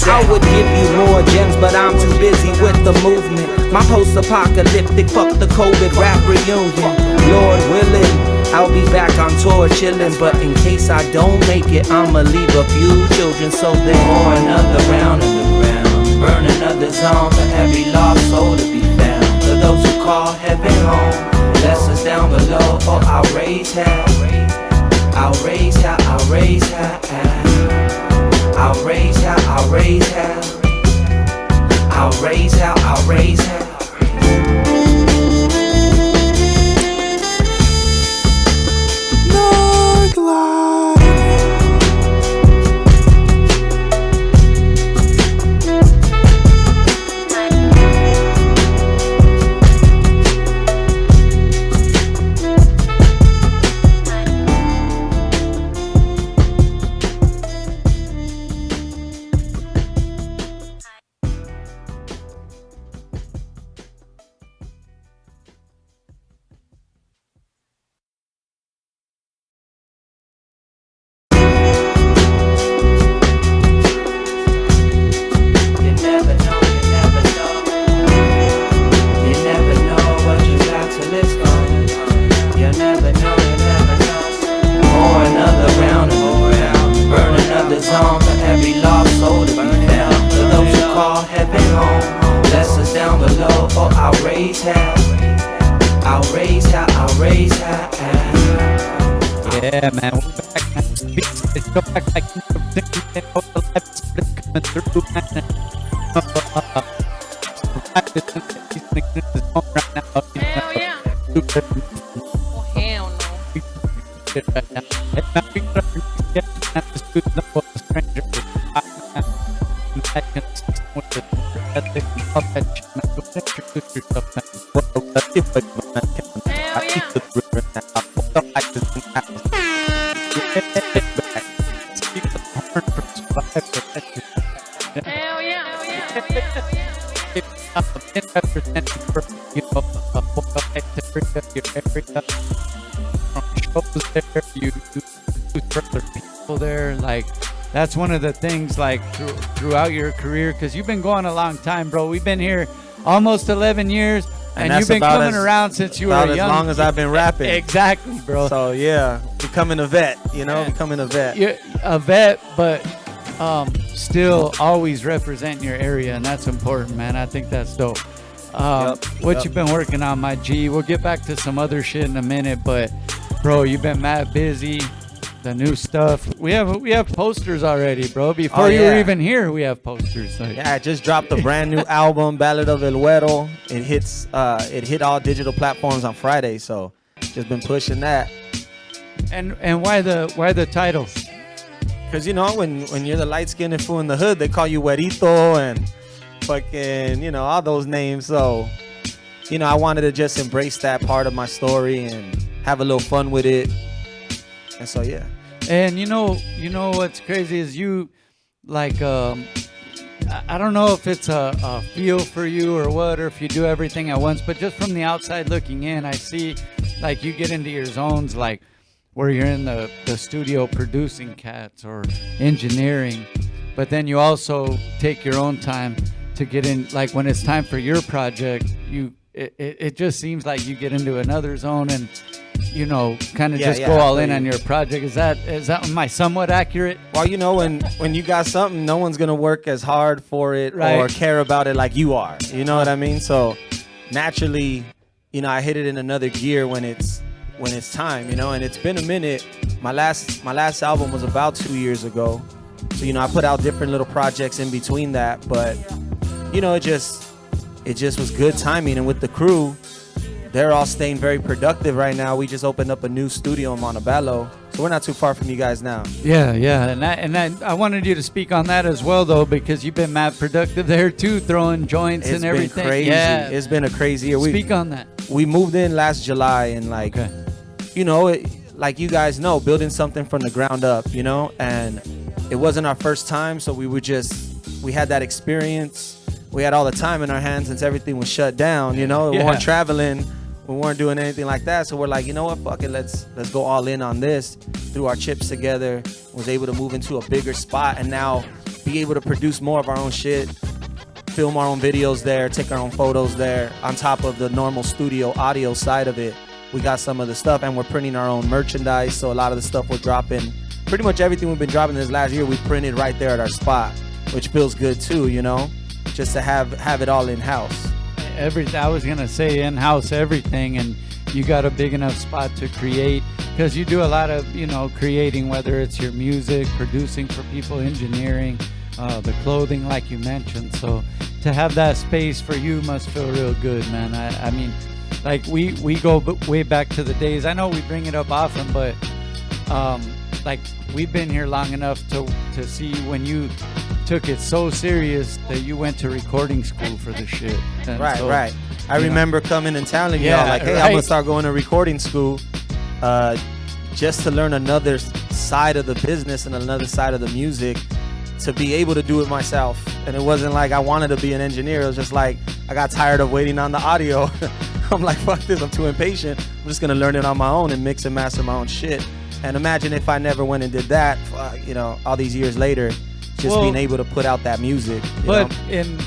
I would give you more gems, but I'm too busy with the movement. My post-apocalyptic, fuck the COVID rap reunion. Lord willing, I'll be back on tour chillin', but in case I don't make it, I'ma leave a few children so they pour another round in the ground. Burn another zone for every lost soul to be found. For those who call heaven home, bless us down below. Oh, I'll raise hell. I'll raise hell, I'll raise hell. I'll raise hell, I'll raise hell. I'll raise hell, I'll raise hell. Yeah, man, we're back, man. It's go back like the life is coming through, man. Right now. Hell yeah. Oh, hell Hell yeah. People there, like that's one of the things like throughout your career, because you've been going a long time, bro. We've been here almost 11 years, and you've been coming around since you were young. As long as I've been rapping. Exactly, bro. So yeah, becoming a vet, becoming a vet. You're a vet, but still always representing your area, and that's important, man. I think that's dope. What you been working on, my G? We'll get back to some other shit in a minute, but bro, you've been mad busy. The new stuff. We have posters already, bro. Before you were even here, we have posters. Like. Yeah, I just dropped a brand new album, Ballad of El Güero. It hit all digital platforms on Friday, so just been pushing that. And why the titles? Because when you're the light-skinned fool in the hood, they call you Güerito and fucking all those names. So I wanted to just embrace that part of my story and have a little fun with it. And so yeah. And you know what's crazy is you like I don't know if it's a feel for you or what, or if you do everything at once, but just from the outside looking in, I see like you get into your zones like where you're in the studio producing cats or engineering, but then you also take your own time to get in, like when it's time for your project, it just seems like you get into another zone and kind of just go all in on your project. Is that am I somewhat accurate? Well, when you got something, no one's gonna work as hard for it or care about it like you are. You know what I mean? So naturally, I hit it in another gear when it's time. And it's been a minute. My last album was about 2 years ago. So I put out different little projects in between that, but it just was good timing. And with the crew, they're all staying very productive right now. We just opened up a new studio in Montebello, so we're not too far from you guys now. Yeah, and I wanted you to speak on that as well, though, because you've been mad productive there too, throwing joints and everything. It's been crazy. Yeah. It's been a crazy year. Speak on that. We moved in last July, and like you guys know, building something from the ground up, and it wasn't our first time, so we had that experience. We had all the time in our hands since everything was shut down. We weren't traveling. We weren't doing anything like that, so we're like, you know what, fuck it, let's go all in on this. Threw our chips together, was able to move into a bigger spot, and now be able to produce more of our own shit, film our own videos there, take our own photos there. On top of the normal studio audio side of it, we got some of the stuff, and we're printing our own merchandise. So a lot of the stuff we're dropping, pretty much everything we've been dropping this last year, we printed right there at our spot, which feels good too, just to have it all in house. I was gonna say in-house everything, and you got a big enough spot to create, because you do a lot of creating, whether it's your music, producing for people, engineering, the clothing like you mentioned. So to have that space for you must feel real good, man. I mean, like we go way back to the days. I know we bring it up often, but like we've been here long enough to see when you took it so serious that you went to recording school for the shit. And right. I remember coming and telling y'all like, hey, I'm gonna start going to recording school, just to learn another side of the business and another side of the music, to be able to do it myself. And it wasn't like I wanted to be an engineer. It was just like I got tired of waiting on the audio. I'm like, fuck this, I'm too impatient. I'm just gonna learn it on my own and mix and master my own shit. And imagine if I never went and did that, all these years later, just being able to put out that music. But in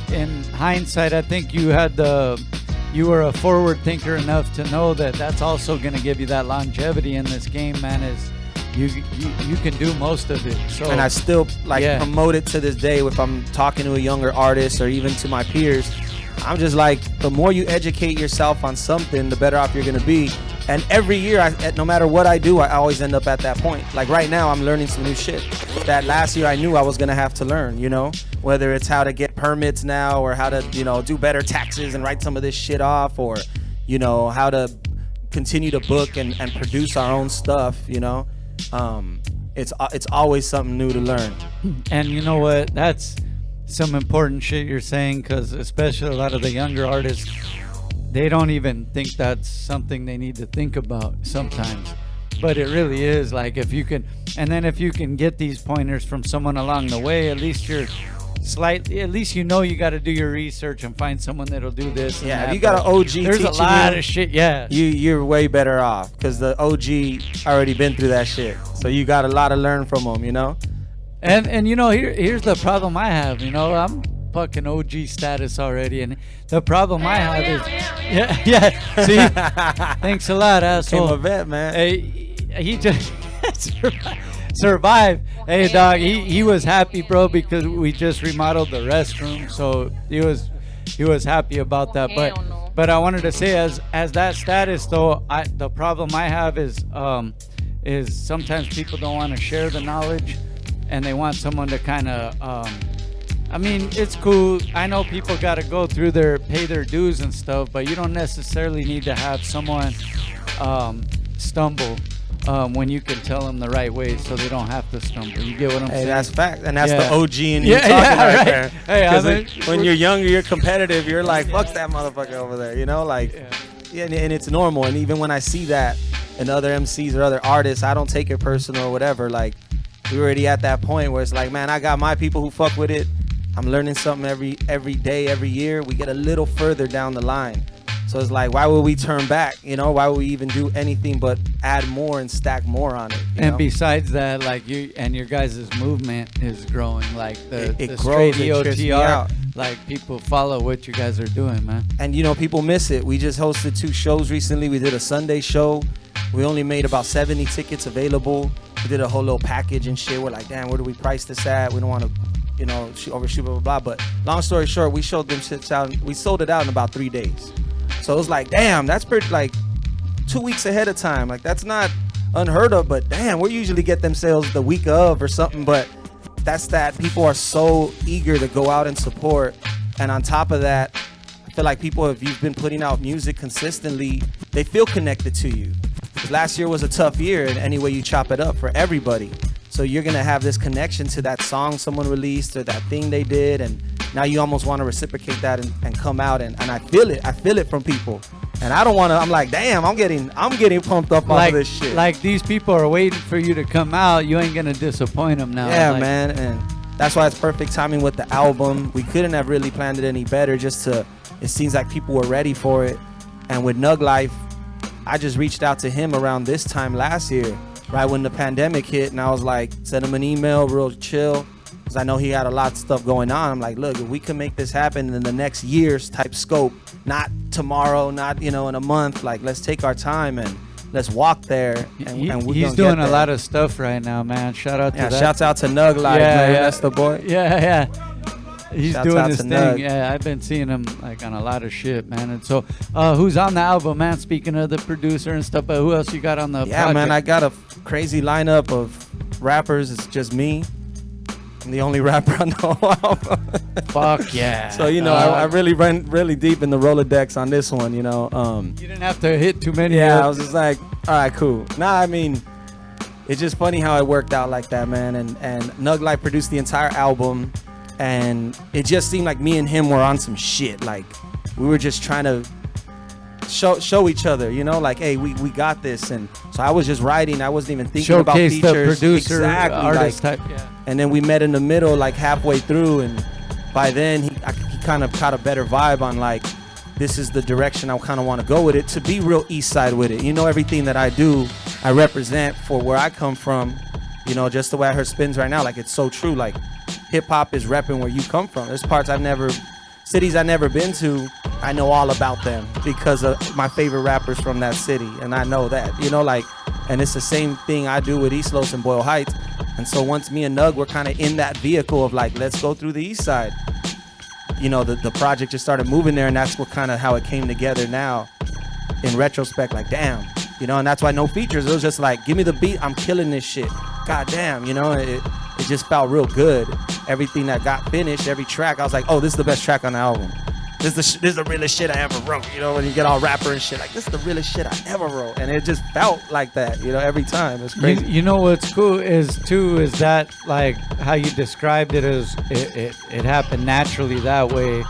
hindsight, I think you were a forward thinker enough to know that that's also going to give you that longevity in this game, man. Is you can do most of it. So, and I still promote it to this day. If I'm talking to a younger artist or even to my peers, I'm just like, the more you educate yourself on something, the better off you're going to be. And every year, no matter what I do, I always end up at that point. Like right now, I'm learning some new shit that last year I knew I was going to have to learn, whether it's how to get permits now, or how to, do better taxes and write some of this shit off, or, how to continue to book and produce our own stuff, It's always something new to learn. And you know what? That's some important shit you're saying, because especially a lot of the younger artists, they don't even think that's something they need to think about sometimes. But it really is. Like if you can get these pointers from someone along the way, at least you got to do your research and find someone that'll do this. Yeah, if you got an OG there's a lot of shit. Yeah, you're way better off, because the OG already been through that shit. So you got a lot to learn from them, And here's the problem I have. I'm fucking OG status already, and the problem I have is see, thanks a lot, asshole. I'm a vet, man. He just survive. Hey, dog, he was happy, bro, because we just remodeled the restroom, so he was happy about that. But I wanted to say, as that status, though, the problem I have is sometimes people don't want to share the knowledge, and they want someone to kind of. I mean, it's cool. I know people got to go through pay their dues and stuff, but you don't necessarily need to have someone stumble when you can tell them the right way so they don't have to stumble. You get what I'm saying? Hey, that's fact. And that's the OG in you talking right there. Hey, when you're younger, you're competitive. You're like, fuck that motherfucker over there, you know? Like, and it's normal. And even when I see that in other MCs or other artists, I don't take it personal or whatever. Like, we're already at that point where it's like, man, I got my people who fuck with it. I'm learning something every day, every year. We get a little further down the line. So it's like, why would we turn back? You know, why would we even do anything but add more and stack more on it? And besides that, like your guys' movement is growing. Like the grows, straight it trips me out. EOTR, like people follow what you guys are doing, man. And you know, people miss it. We just hosted 2 shows recently. We did a Sunday show. We only made about 70 tickets available. We did a whole little package and shit. We're like, damn, where do we price this at? We don't want to, you know, overshoot, blah, blah, blah. But long story short, we showed them shits out. We sold it out in about 3 days. So it was like, damn, that's pretty, like 2 weeks ahead of time. Like, that's not unheard of, but damn, we usually get them sales the week of or something. But that's that people are so eager to go out and support. And on top of that, I feel like people, if you've been putting out music consistently, they feel connected to you. Last year was a tough year in any way you chop it up for everybody. So you're going to have this connection to that song someone released or that thing they did. And now you almost want to reciprocate that and come out. And I feel it. I feel it from people. And I don't want to, I'm like, damn, I'm getting pumped up off of this shit. Like these people are waiting for you to come out. You ain't going to disappoint them now. Yeah, man. And that's why it's perfect timing with the album. We couldn't have really planned it any better. It seems like people were ready for it. And with Nug Life, I just reached out to him around this time last year, right when the pandemic hit, and I was like, send him an email, real chill, because I know he had a lot of stuff going on. I'm like, look, if we can make this happen in the next year's type scope, not tomorrow, not, you know, in a month, like, let's take our time and let's walk there. And he's doing a lot of stuff right now, man. Shout out to that. Shouts out to Nug Life, man. That's the boy. Yeah. He's Shouts doing out his to thing. Nug. Yeah, I've been seeing him like on a lot of shit, man. And so, who's on the album, man? Speaking of the producer and stuff, but who else you got on the project? Man, I got a crazy lineup of rappers. It's just me. I'm the only rapper on the whole album. Fuck yeah. So, you know, I really ran really deep in the Rolodex on this one, you know. You didn't have to hit too many. Yeah, I was just like, all right, cool. Nah, I mean, it's just funny how it worked out like that, man. And Nug Life produced the entire album. And it just seemed like me and him were on some shit. Like, we were just trying to show each other, you know, like, hey, we got this. And so I was just writing. I wasn't even thinking about features. Showcase the producer, exactly, artist like, type. Yeah. And then we met in the middle, like halfway through. And by then, he kind of caught a better vibe on, like, this is the direction I kind of want to go with it, to be real East Side with it. You know, everything that I do, I represent for where I come from. You know, just the way I heard Spinz right now, like, it's so true. Like, hip-hop is repping where you come from. There's cities I've never been to, I know all about them because of my favorite rappers from that city, and I know that, you know, like, and it's the same thing I do with East Los and Boyle Heights. And so once me and Nug were kind of in that vehicle of like, let's go through the East Side, you know, the project just started moving there, and that's what kind of how it came together now in retrospect, like, damn, you know. And that's why no features. It was just like, give me the beat, I'm killing this shit. God damn, you know, it just felt real good. Everything that got finished, every track, I was like, oh, this is the best track on the album. This is the realest shit I ever wrote. You know, when you get all rapper and shit, like, this is the realest shit I ever wrote. And it just felt like that, you know, every time. It's crazy. You know what's cool is that, like, how you described it as it happened naturally that way,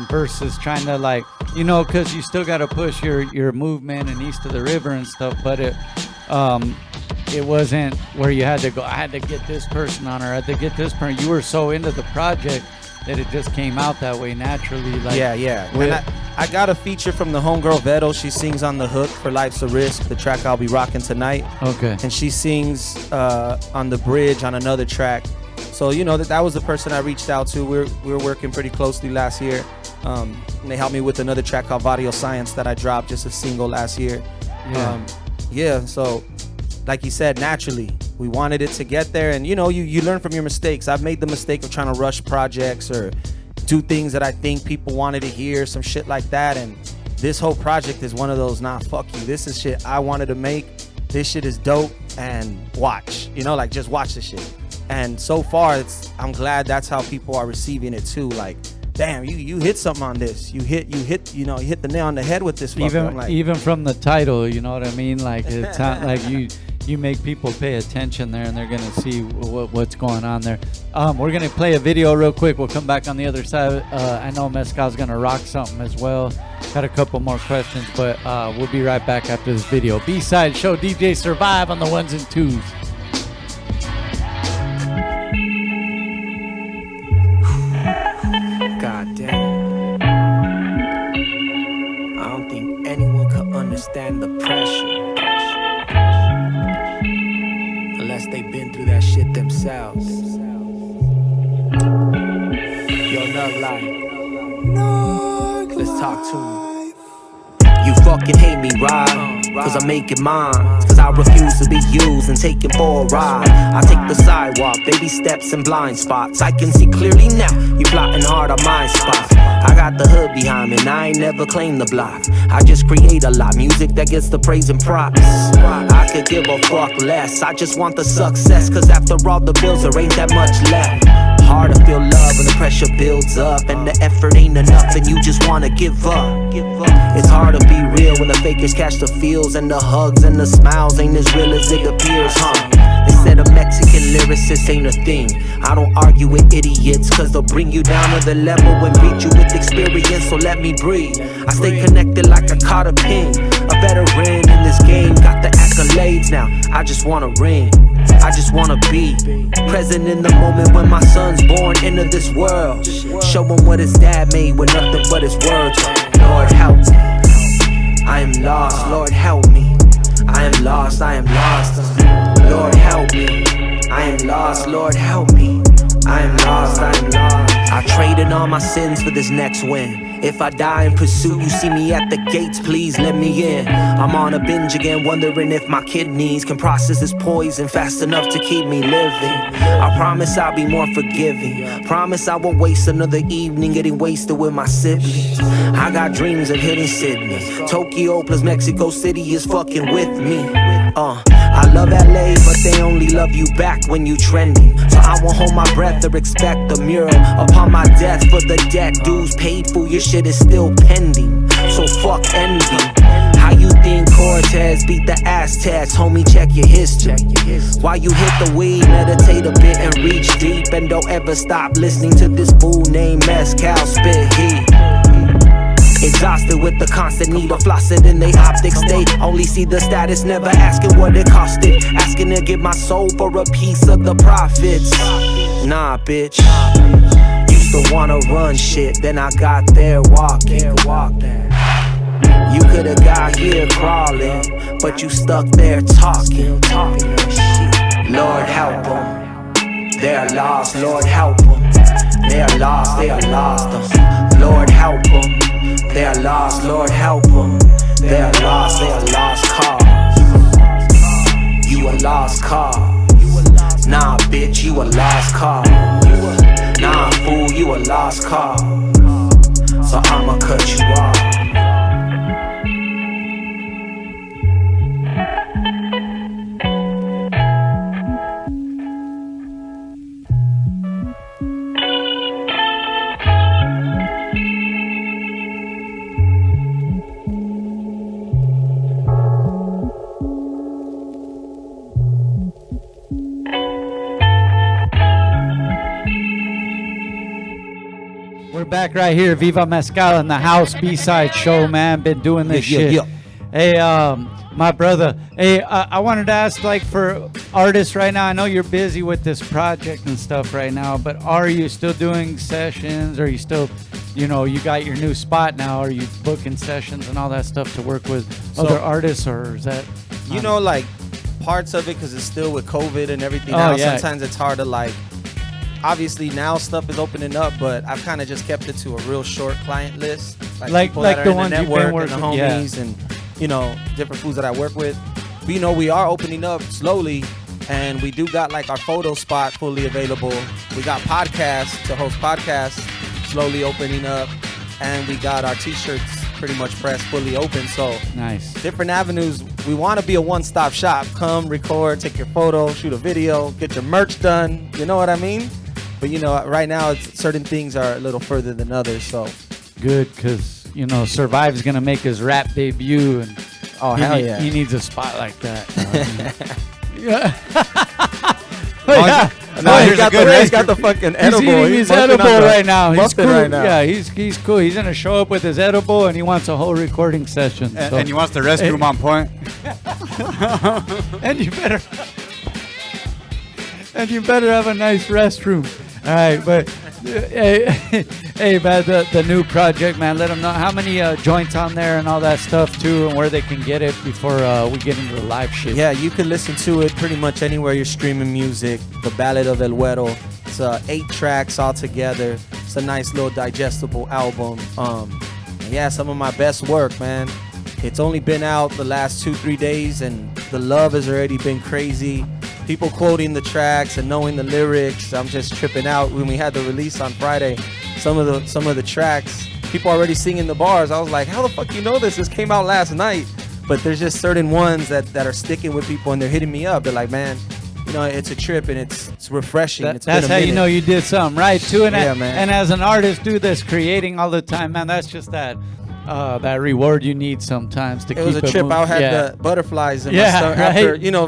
versus trying to, like, you know, because you still got to push your movement and east of the river and stuff, but it wasn't where you had to go, I had to get this person on, or I had to get this person. You were so into the project that it just came out that way naturally. Like, yeah. And I got a feature from the homegirl Vettel. She sings on the hook for Life's a Risk, the track I'll be rocking tonight. Okay. And she sings on the bridge on another track. So, you know, that was the person I reached out to. We were working pretty closely last year. And they helped me with another track called Audio Science that I dropped, just a single last year. Yeah. So like you said, naturally, we wanted it to get there. And, you know, you learn from your mistakes. I've made the mistake of trying to rush projects or do things that I think people wanted to hear, some shit like that. And this whole project is one of those, nah, fuck you. This is shit I wanted to make. This shit is dope, and watch. You know, like, just watch the shit. And so far, I'm glad that's how people are receiving it too. Like, damn, you hit something on this. You hit the nail on the head with this. Even from the title, you know what I mean? Like, it's not like you make people pay attention there, and they're gonna see what's going on there. We're gonna play a video real quick. We'll come back on the other side. I know Mescal's gonna rock something as well. Got a couple more questions, but we'll be right back after this video. B-side show, DJ Survive on the ones and twos. God damn. I don't think anyone could understand the pressure unless they've been through that shit themselves. Yo, Nug Life. Let's talk to him. You fucking hate me, right? Cause I'm making mine. Cause I refuse to be used and taken for a ride. I take the sidewalk, baby steps and blind spots. I can see clearly now, you plotting hard on my spot. I got the hood behind me and I ain't never claimed the block. I just create a lot, music that gets the praise and props. I could give a fuck less, I just want the success. Cause after all the bills, there ain't that much left. Hard to feel love when the pressure builds up and the effort ain't enough and you just wanna give up. It's hard to be real when the fakers catch the feels and the hugs and the smiles ain't as real as it appears, huh? They said a Mexican lyricist ain't a thing. I don't argue with idiots cause they'll bring you down to the level and beat you with experience, so let me breathe. I stay connected like I caught a pin. A veteran in this game, got the accolades now. I just wanna ring, I just wanna be present in the moment when my son's born into this world. Show him what his dad made with nothing but his words. Lord help me, I am lost, Lord help me. I am lost, I am lost. Lord help me, I am lost, Lord help me. I am lost, I am lost. I traded all my sins for this next win. If I die in pursuit, you see me at the gates, please let me in. I'm on a binge again, wondering if my kidneys can process this poison fast enough to keep me living. I promise I'll be more forgiving. Promise I won't waste another evening getting wasted with my siblings. I got dreams of hitting Sydney. Tokyo plus Mexico City is fucking with me. I love LA, but they only love you back when you trending. So I won't hold my breath or expect a mural upon my death for the debt dues paid for. Your shit is still pending, so fuck envy. How you think Cortez beat the Aztecs? Homie, check your history. While you hit the weed, meditate a bit and reach deep. And don't ever stop listening to this fool named Mescal spit heat. Exhausted with the constant need of flossing in they optic state. Only see the status, never asking what it costed. Asking to give my soul for a piece of the profits. Nah, bitch. Used to wanna run shit, then I got there walking. You could've got here crawling, but you stuck there talking. Lord help them, they're lost. Lord help them, they're lost. They are lost. Lord help them, they are lost. Lord help them, they are lost. They are lost cause. You a lost cause. Nah, bitch, you a lost cause. Nah, fool, you a lost cause. So I'ma cut you off. We're back right here, Viva Mescal in the house, B-side show, man. Been doing this shit. Hey, my brother. Hey, I wanted to ask, like, for artists right now, I know you're busy with this project and stuff right now, but are you still doing sessions? Are you still, you know, you got your new spot now? Are you booking sessions and all that stuff to work with other artists, or is that? You know, like, parts of it, because it's still with COVID and everything now, sometimes it's hard to, like, obviously now stuff is opening up, but I've kind of just kept it to a real short client list, like people that are the in the ones network you've been and the homies and, you know, different foods that I work with. you know, we are opening up slowly, and we do got like our photo spot fully available. We got podcasts to host podcasts slowly opening up, and we got our t-shirts pretty much pressed fully open. So nice. Different avenues. We want to be a one-stop shop. Come record, take your photo, shoot a video, get your merch done. You know what I mean? But you know, right now certain things are a little further than others. So good, because you know, Survive's gonna make his rap debut, and he needs a spot like that. Yeah. He's got the fucking edible. He's eating his edible right now. He's cool. Right now. Yeah, he's cool. He's gonna show up with his edible, and he wants a whole recording session. And he wants the restroom on point. and you better have a nice restroom. All right, but hey, man, the new project, man. Let them know how many joints on there and all that stuff too, and where they can get it before we get into the live shit. Yeah, you can listen to it pretty much anywhere you're streaming music. The Ballad of El Güero. It's 8 tracks all together. It's a nice little digestible album. Yeah, some of my best work, man. It's only been out the last 2-3 days, and the love has already been crazy. People quoting the tracks and knowing the lyrics. I'm just tripping out. When we had the release on Friday, some of the tracks, people already singing the bars. I was like, how the fuck you know this? This came out last night. But there's just certain ones that are sticking with people, and they're hitting me up. They're like, man, you know, it's a trip, and it's refreshing. That's how you know you did something right too. And yeah, man. And as an artist, do this creating all the time, man. That's just that reward you need sometimes to keep it. It was a trip. moving. I had the butterflies in my stomach after, you know,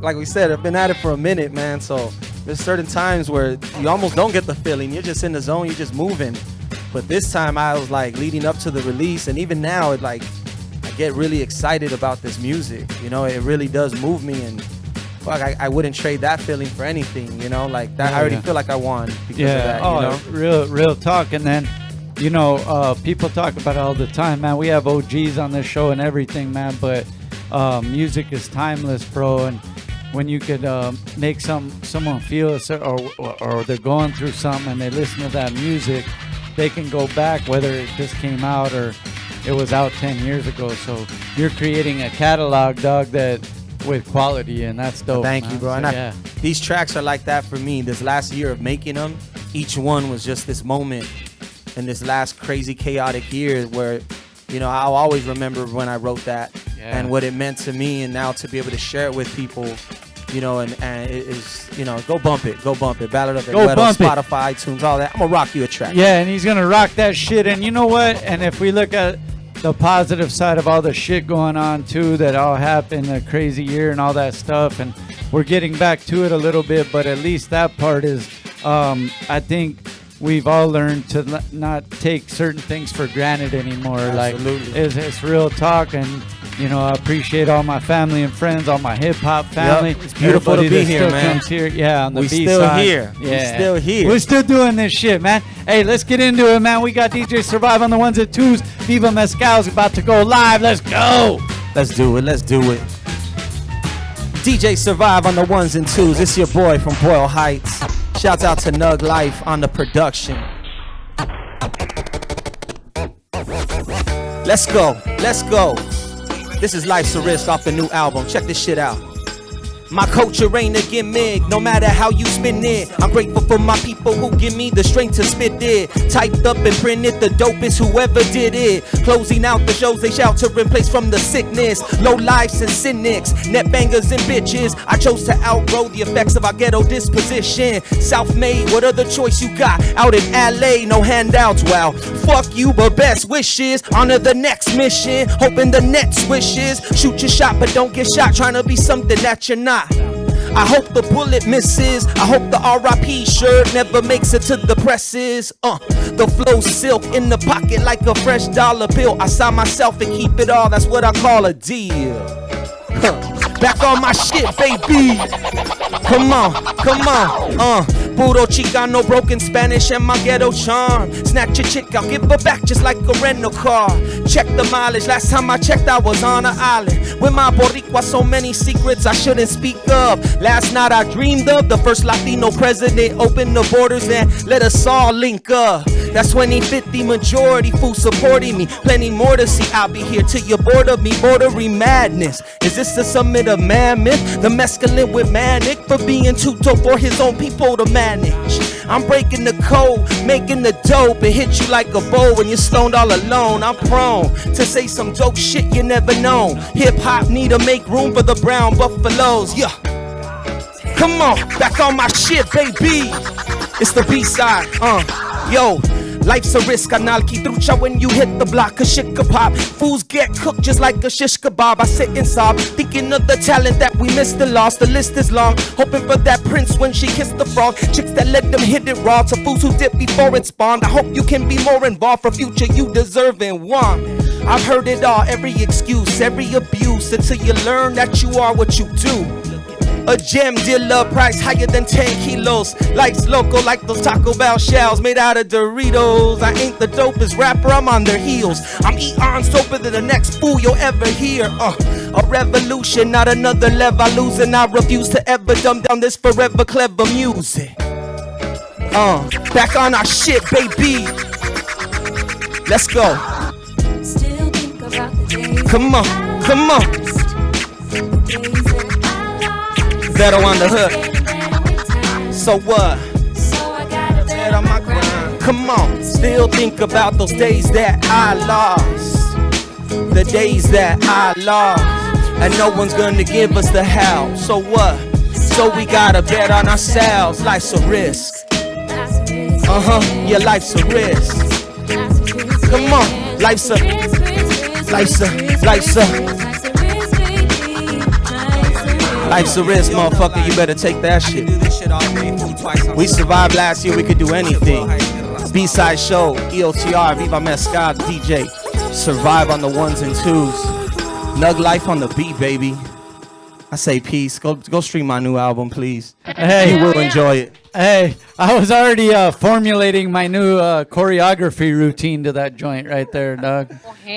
like we said, I've been at it for a minute, man. So there's certain times where you almost don't get the feeling. You're just in the zone. You're just moving. But this time I was like leading up to the release, and even now it like I get really excited about this music. You know, it really does move me, and fuck, I wouldn't trade that feeling for anything. You know, like that. I already feel like I won because of that. You know? real talk. And then, you know, people talk about it all the time, man. We have OGs on this show and everything, man. But music is timeless, bro. And when you could make someone feel or they're going through something and they listen to that music, they can go back, whether it just came out or it was out 10 years ago. So you're creating a catalog, dog, that with quality, and that's dope. Thank you, bro. So, and these tracks are like that for me. This last year of making them, each one was just this moment in this last crazy chaotic year where, you know, I'll always remember when I wrote that and what it meant to me, and now to be able to share it with people, you know, and it is, you know, go bump it. Ballad of El Güero, Spotify, iTunes, all that. I'm gonna rock you a track. Yeah, and he's gonna rock that shit. And you know what? And if we look at the positive side of all the shit going on too, that all happened, a crazy year and all that stuff, and we're getting back to it a little bit, but at least that part is, I think we've all learned to not take certain things for granted anymore. Absolutely. Like it's real talk, and you know, I appreciate all my family and friends, all my hip hop family. Yep, it's beautiful to be here, man. Comes here. Yeah, on the B still side. Here. Yeah. We still here. We're still doing this shit, man. Hey, let's get into it, man. We got DJ Survive on the ones and twos. Viva Mescal's about to go live. Let's go. Let's do it. DJ Survive on the ones and twos. It's your boy from Boyle Heights. Shouts out to Nug Life on the production. Let's go. This is Life's a Risk off the new album. Check this shit out. My culture ain't a gimmick, no matter how you spin it. I'm grateful for my people who give me the strength to spit it. Typed up and printed, the dopest whoever did it. Closing out the shows, they shelter in place from the sickness. Low lives and cynics, net bangers and bitches. I chose to outgrow the effects of our ghetto disposition. Self-made, what other choice you got? Out in LA, no handouts, wow. Fuck you, but best wishes. Honor the next mission, hoping the net swishes. Shoot your shot, but don't get shot, trying to be something that you're not. I hope the bullet misses. I hope the R.I.P. shirt never makes it to the presses. The flow silk in the pocket like a fresh dollar bill. I sign myself and keep it all. That's what I call a deal. Back on my shit, baby. Come on. Puro Chicano, broken Spanish, and my ghetto charm. Snatch a chick, I'll give her back just like a rental car. Check the mileage, last time I checked I was on an island. With my Boricua, so many secrets I shouldn't speak of. Last night I dreamed of the first Latino president. Open the borders and let us all link up. That's 20-50 majority, full supporting me. Plenty more to see, I'll be here till you're bored of me. Bordering madness. Is this the summit of man myth? The mescaline with manic for being too dope for his own people to manage. I'm breaking the code, making the dope. It hit you like a bow when you're stoned all alone. I'm prone to say some dope shit you never known. Hip hop need to make room for the brown buffaloes. Yeah. Come on, back on my shit, baby. It's the B-side, yo. Life's a risk, analki trucha when you hit the block. A shit could pop. Fools get cooked just like a shish kebab. I sit and sob, thinking of the talent that we missed and lost. The list is long, hoping for that prince when she kissed the frog. Chicks that let them hit it raw. To fools who dip before it spawned. I hope you can be more involved for future you deserve and want. I've heard it all, every excuse, every abuse, until you learn that you are what you do. A gem dealer, price higher than 10 kilos. Life's local like those Taco Bell shells made out of Doritos. I ain't the dopest rapper, I'm on their heels. I'm eons doper than the next fool you'll ever hear. A revolution, not another level I lose, and I refuse to ever dumb down this forever clever music. Back on our shit, baby. Let's go. Come on, come on. Better on the hook. So what? Better on my grind. Come on. Still think about those days that I lost. The days that I lost. And no one's gonna give us the how. So what? So we gotta bet on ourselves. Life's a risk. Yeah, life's a risk. Come on. Life's a risk, motherfucker, you better take that shit. We survived last year, we could do anything. B-side show, EOTR, Viva Mescal, DJ. Survive on the ones and twos. Nug life on the beat, baby. I say peace. Go stream my new album, please. Hey, you will enjoy it. Hey, I was already formulating my new choreography routine to that joint right there, dog.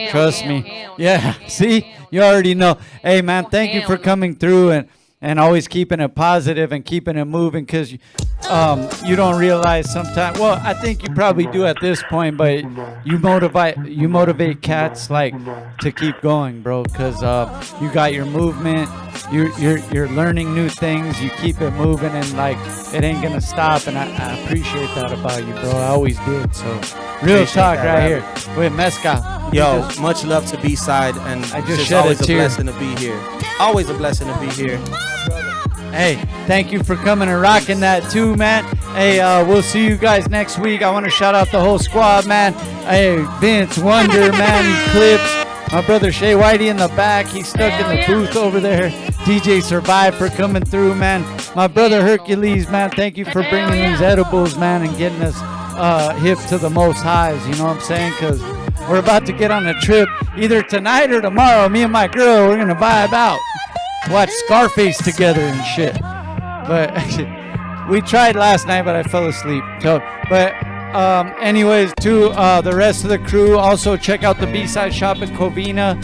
Trust me. Yeah, see? You already know. Hey, man, thank you for coming through and always keeping it positive and keeping it moving, because you don't realize sometimes, well, I think you probably do at this point, but you motivate cats like to keep going, bro, because you got your movement, you're learning new things, you keep it moving, and like it ain't gonna stop, and I appreciate that about you, bro. I always did. So real talk right here with Mescal. Yo, much love to B-side, and I just it's shed always a a tear. blessing to be here. Always a blessing to be here. Hey, thank you for coming and rocking that too, man. Hey, we'll see you guys next week. I want to shout out the whole squad, man. Hey, Vince, Wonder, man, Clips, my brother Shaye, Whitey in the back. He's stuck in the booth over there. DJ Survive for coming through, man. My brother Hercules, man, thank you for bringing these edibles, man, and getting us hip to the most highs, you know what I'm saying? Because we're about to get on a trip either tonight or tomorrow. Me and my girl, we're going to vibe out. Watch Scarface together and shit. But we tried last night, but I fell asleep. So, but anyways, to the rest of the crew, also check out the B-side shop at Covina.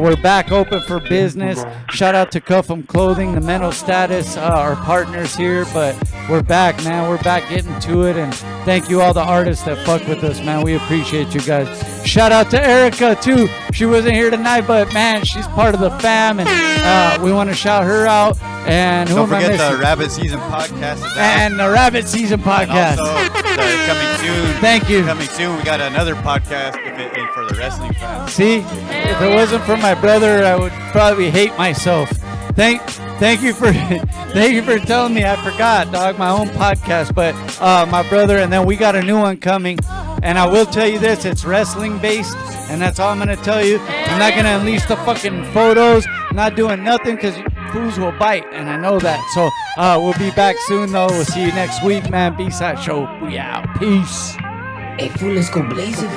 We're back open for business. Shout out to Cuff'em Clothing, the Mental Status, our partners here. But we're back, man. We're back getting to it. And thank you all the artists that fuck with us, man. We appreciate you guys. Shout out to Erica, too. She wasn't here tonight, but, man, she's part of the fam. And we want to shout her out. And don't forget the Rabbit Season Podcast is out. And the Rabbit Season Podcast. And also, coming soon. Thank you. Coming soon, we got another podcast for the wrestling fans. See, if it wasn't for my brother, I would probably hate myself. Thank you for telling me. I forgot, dog, my own podcast. But my brother, and then we got a new one coming. And I will tell you this, it's wrestling based, and that's all I'm gonna tell you. I'm not gonna unleash the fucking photos. I'm not doing nothing because fools will bite, and I know that. So we'll be back soon, though. We'll see you next week, man. B-side show. We out. Peace. Hey, fool, let's go blazing.